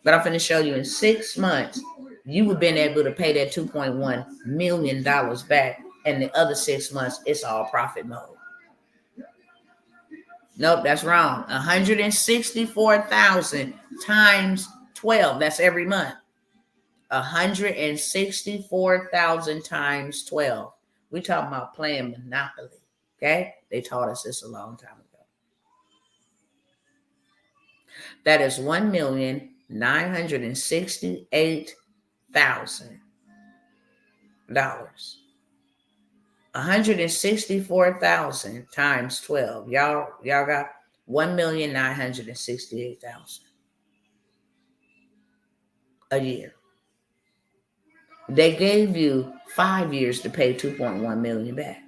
but I'm going to show you in 6 months you have been able to pay that $2.1 million back, and the other 6 months it's all profit mode. Nope, that's wrong. 164,000 times 12. That's every month. 164,000 times 12. We talking about playing Monopoly. Okay? They taught us this a long time ago. That is $1,968,000. 164,000 times 12. Y'all got 1,968,000 a year. They gave you 5 years to pay 2.1 million back.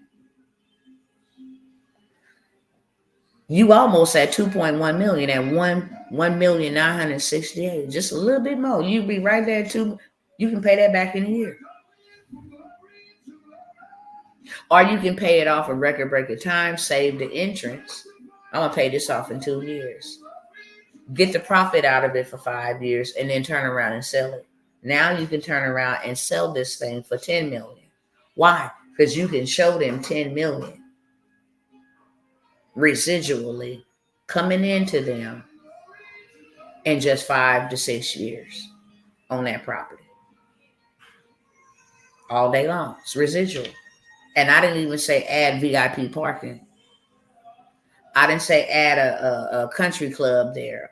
You almost at 2.1 million at 1,968,000. Just a little bit more. You'd be right there too. You can pay that back in a year. Or you can pay it off a record breaker time, save the entrance. I'm going to pay this off in 2 years. Get the profit out of it for 5 years and then turn around and sell it. Now you can turn around and sell this thing for 10 million. Why? Because you can show them 10 million residually coming into them in just 5 to 6 years on that property. All day long. It's residual. And I didn't even say add VIP parking. I didn't say add a country club there,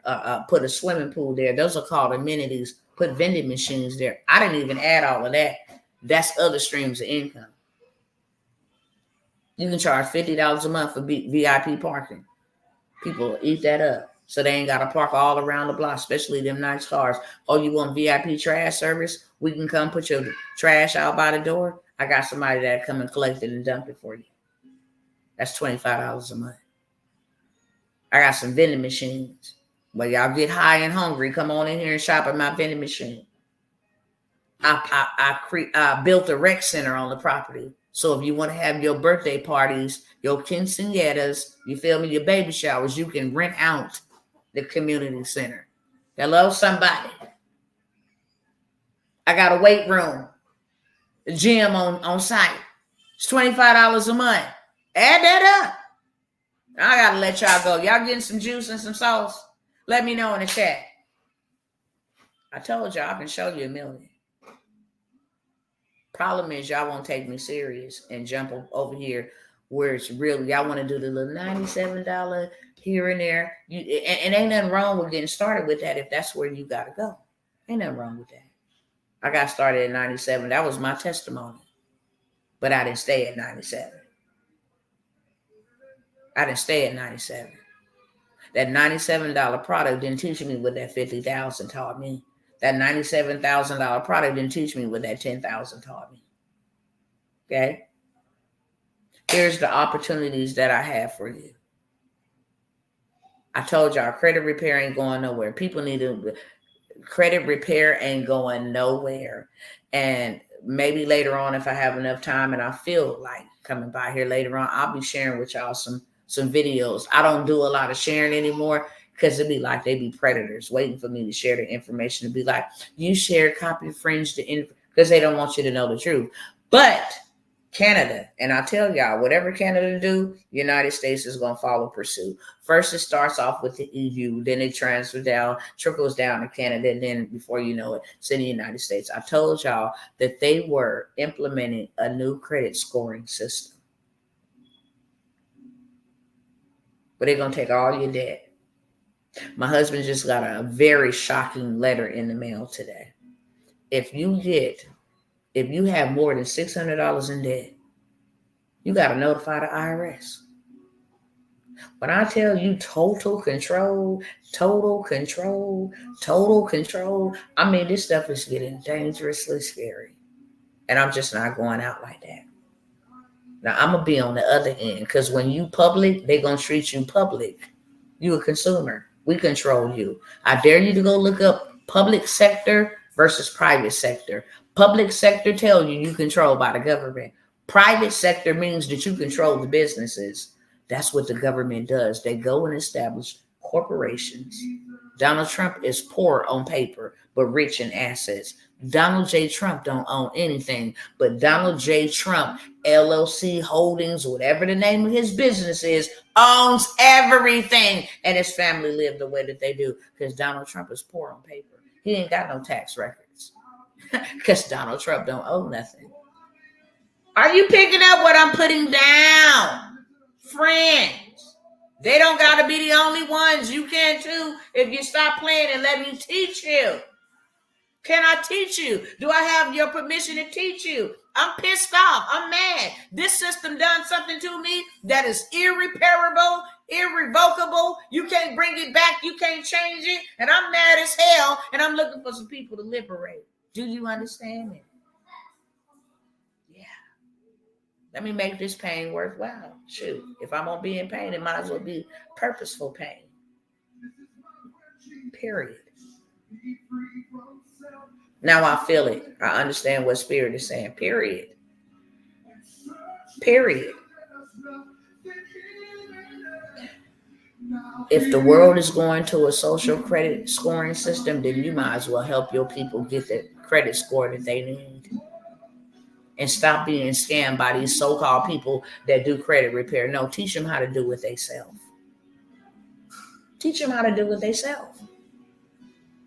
put a swimming pool there. Those are called amenities. Put vending machines there. I didn't even add all of that. That's other streams of income. You can charge $50 a month for VIP parking. People eat that up. So they ain't got to park all around the block, especially them nice cars. Oh, you want VIP trash service? We can come put your trash out by the door. I got somebody that come and collect it and dump it for you. That's $25 a month. I got some vending machines. When y'all get high and hungry, come on in here and shop at my vending machine. I built a rec center on the property. So if you want to have your birthday parties, your quinceañeras, you feel me, your baby showers, you can rent out the community center. Hello, somebody. I got a weight room, a gym on site. It's $25 a month. Add that up. I got to let y'all go. Y'all getting some juice and some sauce? Let me know in the chat. I told y'all I can show you $1 million. Problem is y'all won't take me serious and jump over here where it's really, y'all want to do the little $97 here and there. And ain't nothing wrong with getting started with that if that's where you got to go. Ain't nothing wrong with that. I got started at 97. That was my testimony. But I didn't stay at 97. I didn't stay at 97. That $97 product didn't teach me what that $50,000 taught me. That $97,000 product didn't teach me what that $10,000 taught me. Okay? Here's the opportunities that I have for you. I told y'all credit repair ain't going nowhere. People need to, credit repair ain't going nowhere. And maybe later on, if I have enough time and I feel like coming by here later on, I'll be sharing with y'all some videos. I don't do a lot of sharing anymore because it'd be like they be predators waiting for me to share the information to be like, you share, copy, fringe the info, because they don't want you to know the truth. But Canada, and I tell y'all, whatever Canada do, United States is going to follow pursuit. First, it starts off with the EU, then it transfers down, trickles down to Canada, and then before you know it, it's in the United States. I told y'all that they were implementing a new credit scoring system. But they're going to take all your debt. My husband just got a very shocking letter in the mail today. If you have more than $600 in debt, you got to notify the IRS. When I tell you total control, total control, total control, I mean, this stuff is getting dangerously scary. And I'm just not going out like that. Now, I'm going to be on the other end because when you public, they're going to treat you public. You a consumer. We control you. I dare you to go look up public sector versus private sector. Public sector tell you controlled by the government. Private sector means that you control the businesses. That's what the government does. They go and establish corporations. Donald Trump is poor on paper, but rich in assets. Donald J. Trump don't own anything, but Donald J. Trump, LLC Holdings, whatever the name of his business is, owns everything. And his family live the way that they do because Donald Trump is poor on paper. He ain't got no tax records because Donald Trump don't own nothing. Are you picking up what I'm putting down? Friends, they don't got to be the only ones. You can too if you stop playing and let me teach you. Can I teach you? Do I have your permission to teach you? I'm pissed off. I'm mad. This system done something to me that is irreparable, irrevocable. You can't bring it back. You can't change it. And I'm mad as hell. And I'm looking for some people to liberate. Do you understand it? Yeah. Let me make this pain worthwhile. Shoot. If I'm going to be in pain, it might as well be purposeful pain. Period. Now I feel it. I understand what Spirit is saying. Period. Period. If the world is going to a social credit scoring system, then you might as well help your people get the credit score that they need. And stop being scammed by these so-called people that do credit repair. No, teach them how to do what they sell. Teach them how to do what they sell.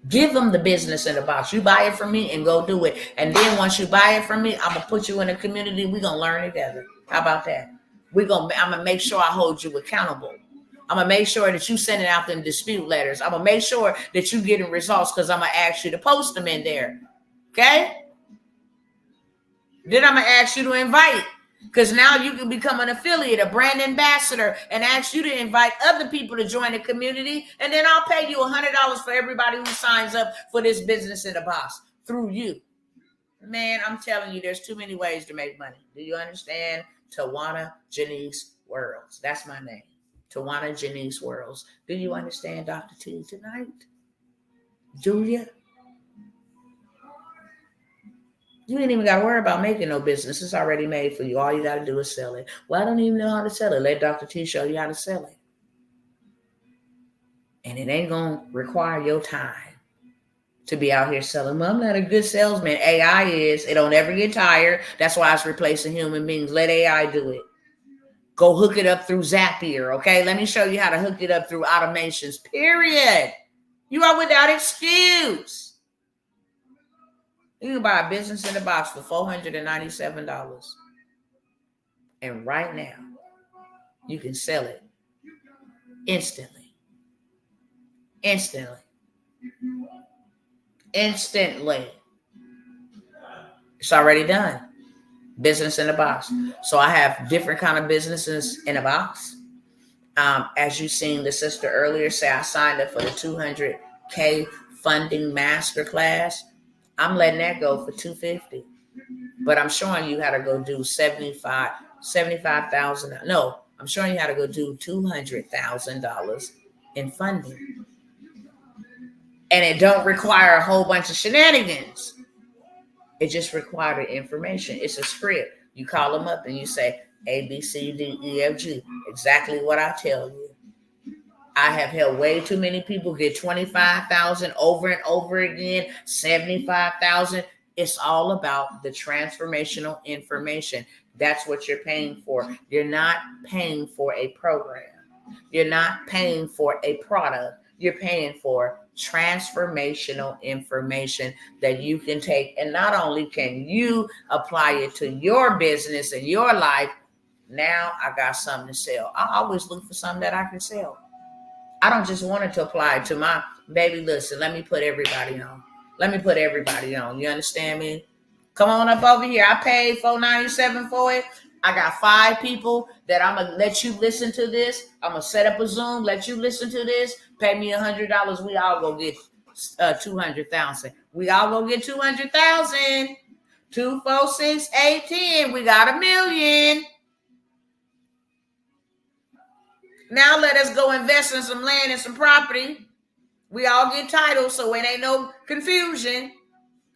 Give them the business in the box. You buy it from me and go do it. And then once you buy it from me, I'm going to put you in a community. We're going to learn together. How about that? I'm going to make sure I hold you accountable. I'm going to make sure that you sending out them dispute letters. I'm going to make sure that you getting results because I'm going to ask you to post them in there. Okay? Then I'm going to ask you to invite. Because now you can become an affiliate, a brand ambassador, and ask you to invite other people to join the community. And then I'll pay you $100 for everybody who signs up for this business in the box through you. Man, I'm telling you, there's too many ways to make money. Do you understand? Tawana Janice Worlds. That's my name. Tawana Janice Worlds. Do you understand Dr. T tonight? Do you? You ain't even got to worry about making no business. It's already made for you. All you got to do is sell it. Well, I don't even know how to sell it. Let Dr. T show you how to sell it. And it ain't going to require your time to be out here selling. Well, I'm not a good salesman. AI is. It don't ever get tired. That's why it's replacing human beings. Let AI do it. Go hook it up through Zapier, okay? Let me show you how to hook it up through automations, period. You are without excuse. You can buy a business in the box for $497. And right now, you can sell it instantly. Instantly. Instantly. It's already done. Business in a box. So I have different kind of businesses in a box. As you seen the sister earlier say, I signed up for the 200K funding masterclass. I'm letting that go for $250. But I'm showing you how to go do $75,000. No, I'm showing you how to go do $200,000 in funding. And it don't require a whole bunch of shenanigans. It just requires information. It's a script. You call them up and you say, A, B, C, D, E, F, G. Exactly what I tell you. I have helped way too many people get $25,000 over and over again, $75,000. It's all about the transformational information. That's what you're paying for. You're not paying for a program. You're not paying for a product. You're paying for transformational information that you can take. And not only can you apply it to your business and your life, now I got something to sell. I always look for something that I can sell. I don't just want it to apply to my baby. Listen, let me put everybody on. Let me put everybody on. You understand me? Come on up over here. I paid $497 for it. I got 5 people that I'm going to let you listen to this. I'm going to set up a Zoom, let you listen to this, pay me $100. We all go get 200,000. We all go get 200,000. 2, 4, 6, 8, 10. We got $1 million. Now let us go invest in some land and some property. We all get titles, so it ain't no confusion.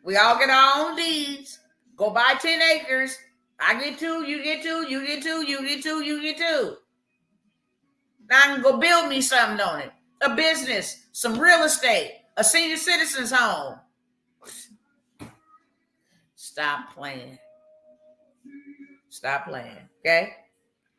We all get our own deeds. Go buy 10 acres. I get 2, you get 2, you get 2, you get 2, you get 2. Now I can go build me something on it. A business, some real estate, a senior citizen's home. Stop playing. Stop playing, okay?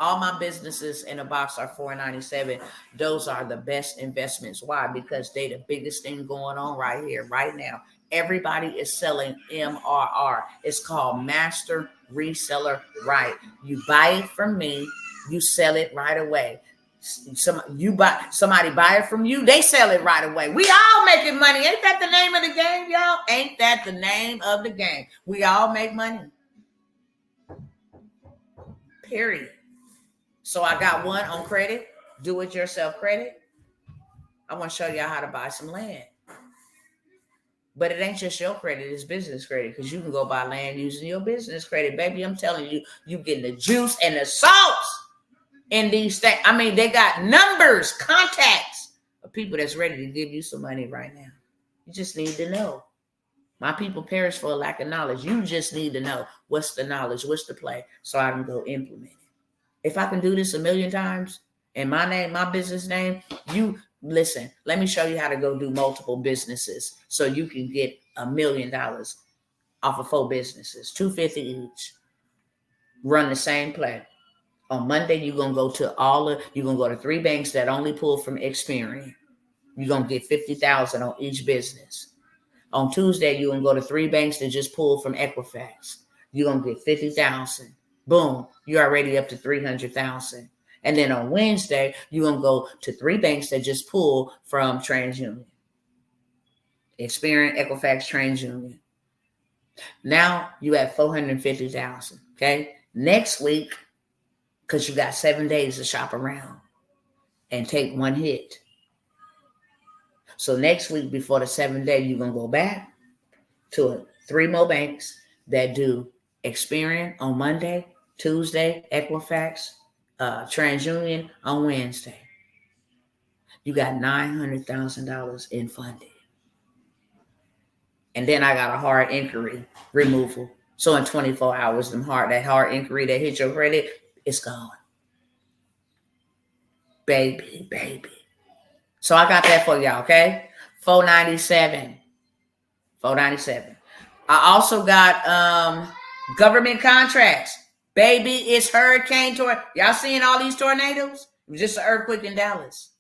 All my businesses in a box are $4.97. Those are the best investments. Why? Because they the biggest thing going on right here, right now. Everybody is selling MRR. It's called Master Reseller Right. You buy it from me, you sell it right away. Somebody buy it from you, they sell it right away. We all making money. Ain't that the name of the game, y'all? Ain't that the name of the game? We all make money. Period. So I got one on credit, do-it-yourself credit. I want to show y'all how to buy some land. But it ain't just your credit, it's business credit, because you can go buy land using your business credit. Baby, I'm telling you, you getting the juice and the sauce in these things. I mean, they got numbers, contacts of people that's ready to give you some money right now. You just need to know. My people perish for a lack of knowledge. You just need to know what's the knowledge, what's the play, so I can go implement it. If I can do this 1 million times in my name, my business name, you listen, let me show you how to go do multiple businesses so you can get $1 million off of 4 businesses, $250 each. Run the same play. On Monday, you're going to go to 3 banks that only pull from Experian. You're going to get $50,000 on each business. On Tuesday, you're going to go to 3 banks that just pull from Equifax. You're going to get $50,000. Boom, you're already up to $300,000. And then on Wednesday, you're going to go to 3 banks that just pull from TransUnion. Experian, Equifax, TransUnion. Now you have $450,000, okay? Next week, because you got 7 days to shop around and take 1 hit. So next week, before the 7th day, you're going to go back to 3 more banks that do Experian on Monday, Tuesday, Equifax, TransUnion on Wednesday. You got $900,000 in funding. And then I got a hard inquiry removal. So in 24 hours, that hard inquiry that hit your credit, it's gone. Baby. So I got that for y'all, okay? $497. I also got government contracts. Baby, it's hurricane tornado. Y'all seeing all these tornadoes? It was just an earthquake in Dallas.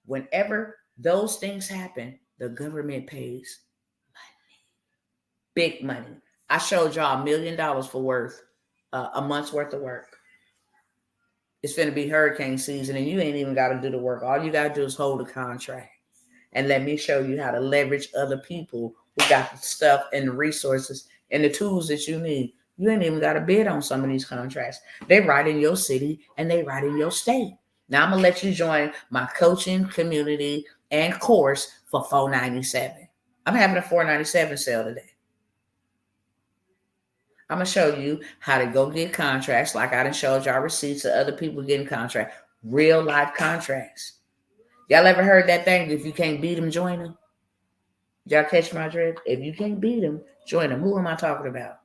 Whenever those things happen, the government pays money. Big money. I showed y'all $1 million for a month's worth of work. It's going to be hurricane season, and you ain't even got to do the work. All you got to do is hold a contract. And let me show you how to leverage other people who got the stuff and the resources and the tools that you need. You ain't even got to bid on some of these contracts. They right in your city and they right in your state. Now I'm going to let you join my coaching community and course for $497. I'm having a $497 sale today. I'm going to show you how to go get contracts like I done showed y'all receipts of other people getting contracts. Real life contracts. Y'all ever heard that thing? If you can't beat them, join them. Y'all catch my drift? If you can't beat them, join them. Who am I talking about?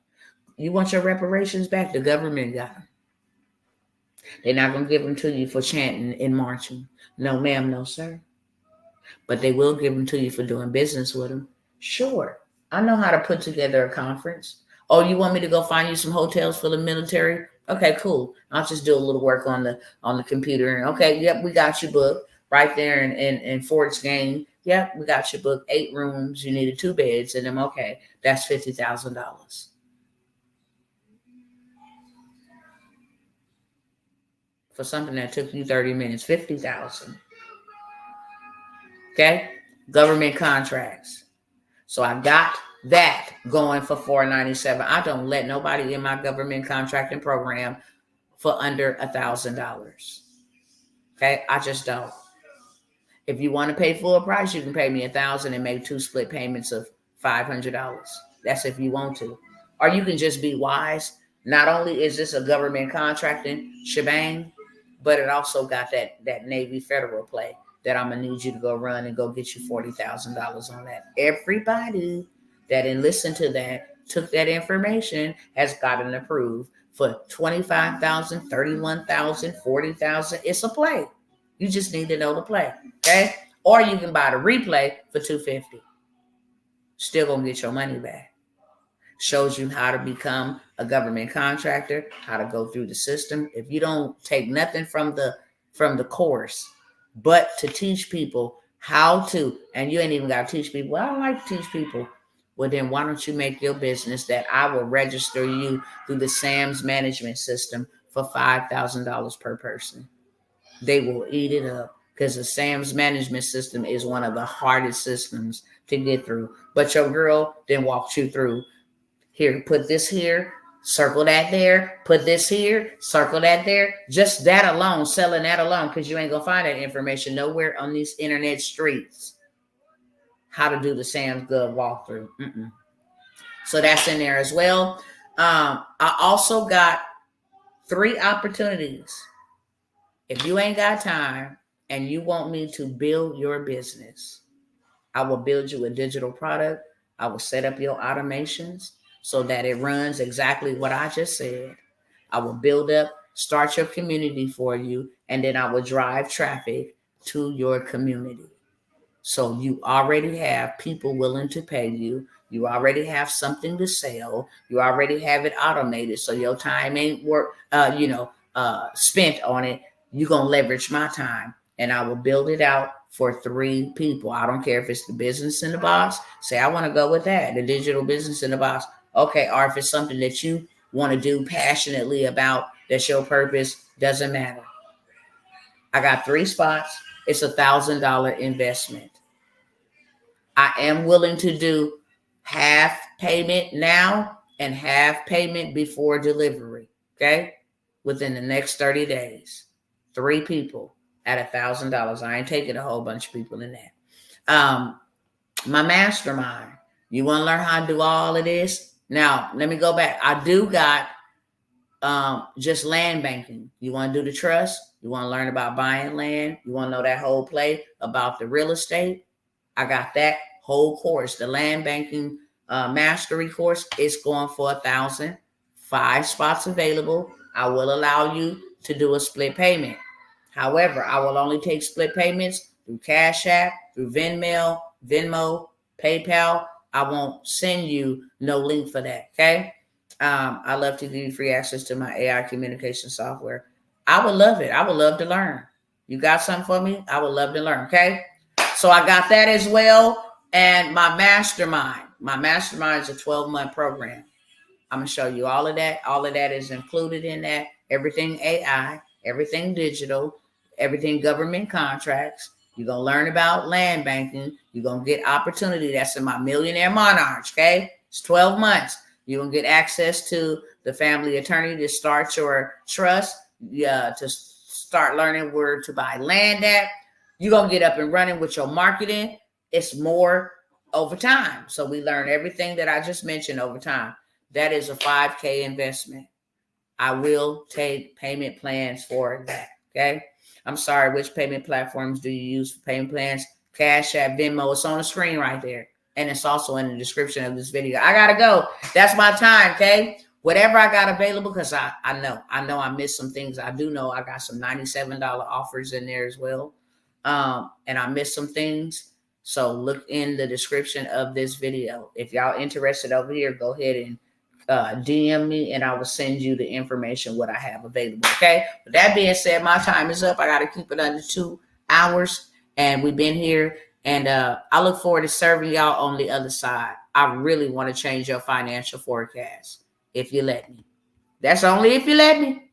You want your reparations back? The government got them. They're not going to give them to you for chanting and marching. No, ma'am, no, sir. But they will give them to you for doing business with them. Sure. I know how to put together a conference. Oh, you want me to go find you some hotels for the military? Okay, cool. I'll just do a little work on the computer. Okay, yep, we got you booked right there in Fort's Game. Yep, we got you booked. 8 rooms. You needed 2 beds in them. Okay, that's $50,000. For something that took you 30 minutes, $50,000. Okay, government contracts. So I got that going for $497. I don't let nobody in my government contracting program for under $1,000. Okay, I just don't. If you want to pay full price, you can pay me $1,000 and make 2 split payments of $500. That's if you want to. Or you can just be wise. Not only is this a government contracting shebang, but it also got that Navy Federal play that I'm going to need you to go run and go get you $40,000 on that. Everybody that listened to that, took that information, has gotten approved for $25,000, $31,000, $40,000. It's a play. You just need to know the play, okay? Or you can buy the replay for $250. Still gonna get your money back. Shows you how to become a government contractor, how to go through the system. If you don't take nothing from the course, but to teach people how to, and you ain't even got to teach people. I don't like to teach people. Well, then why don't you make your business that I will register you through the SAMS management system for $5,000 per person. They will eat it up because the SAMS management system is one of the hardest systems to get through. But your girl then walks you through. Here, put this here, circle that there, put this here, circle that there. Just that alone, selling that alone, because you ain't going to find that information nowhere on these internet streets. How to do the SAMS Gov walkthrough. So that's in there as well. I also got 3 opportunities. If you ain't got time and you want me to build your business, I will build you a digital product. I will set up your automations so that it runs exactly what I just said. I will build up, start your community for you, and then I will drive traffic to your community. So you already have people willing to pay you. You already have something to sell. You already have it automated. So your time ain't spent on it. You're going to leverage my time, and I will build it out for 3 people. I don't care if it's the business in the box. Say, I want to go with that, the digital business in the box. Okay, or if it's something that you want to do passionately about, that's your purpose, doesn't matter. I got 3 spots. It's $1,000 investment. I am willing to do half payment now and half payment before delivery, okay? Within the next 30 days. 3 people at $1,000. I ain't taking a whole bunch of people in that. My mastermind. You want to learn how to do all of this? Now, let me go back. I do got just land banking. You want to do the trust? You want to learn about buying land? You want to know that whole play about the real estate? I got that whole course. The land banking mastery course is going for $1,000. 5 spots available. I will allow you to do a split payment. However, I will only take split payments through Cash App, through Venmo, PayPal. I won't send you no link for that, okay? I love to give you free access to my AI communication software. I would love it. I would love to learn. You got something for me? I would love to learn, okay? So I got that as well. And my mastermind. My mastermind is a 12-month program. I'm going to show you all of that. All of that is included in that. Everything AI, everything digital, everything government contracts. You're going to learn about land banking. You're going to get opportunity. That's in my Millionaire Monarch, okay? It's 12 months. You're going to get access to the family attorney to start your trust, to start learning where to buy land at. You're going to get up and running with your marketing. It's more over time. So we learn everything that I just mentioned over time. That is a $5,000 investment. I will take payment plans for that, okay? I'm sorry, which payment platforms do you use for payment plans? Cash App, Venmo, it's on the screen right there. And it's also in the description of this video. I got to go. That's my time, okay? Whatever I got available, because I know I missed some things. I do know I got some $97 offers in there as well. And I missed some things. So look in the description of this video. If y'all interested over here, go ahead and DM me and I will send you the information what I have available. Okay. With that being said, my time is up. I got to keep it under 2 hours, and we've been here, and I look forward to serving y'all on the other side. I really want to change your financial forecast if you let me. That's only if you let me.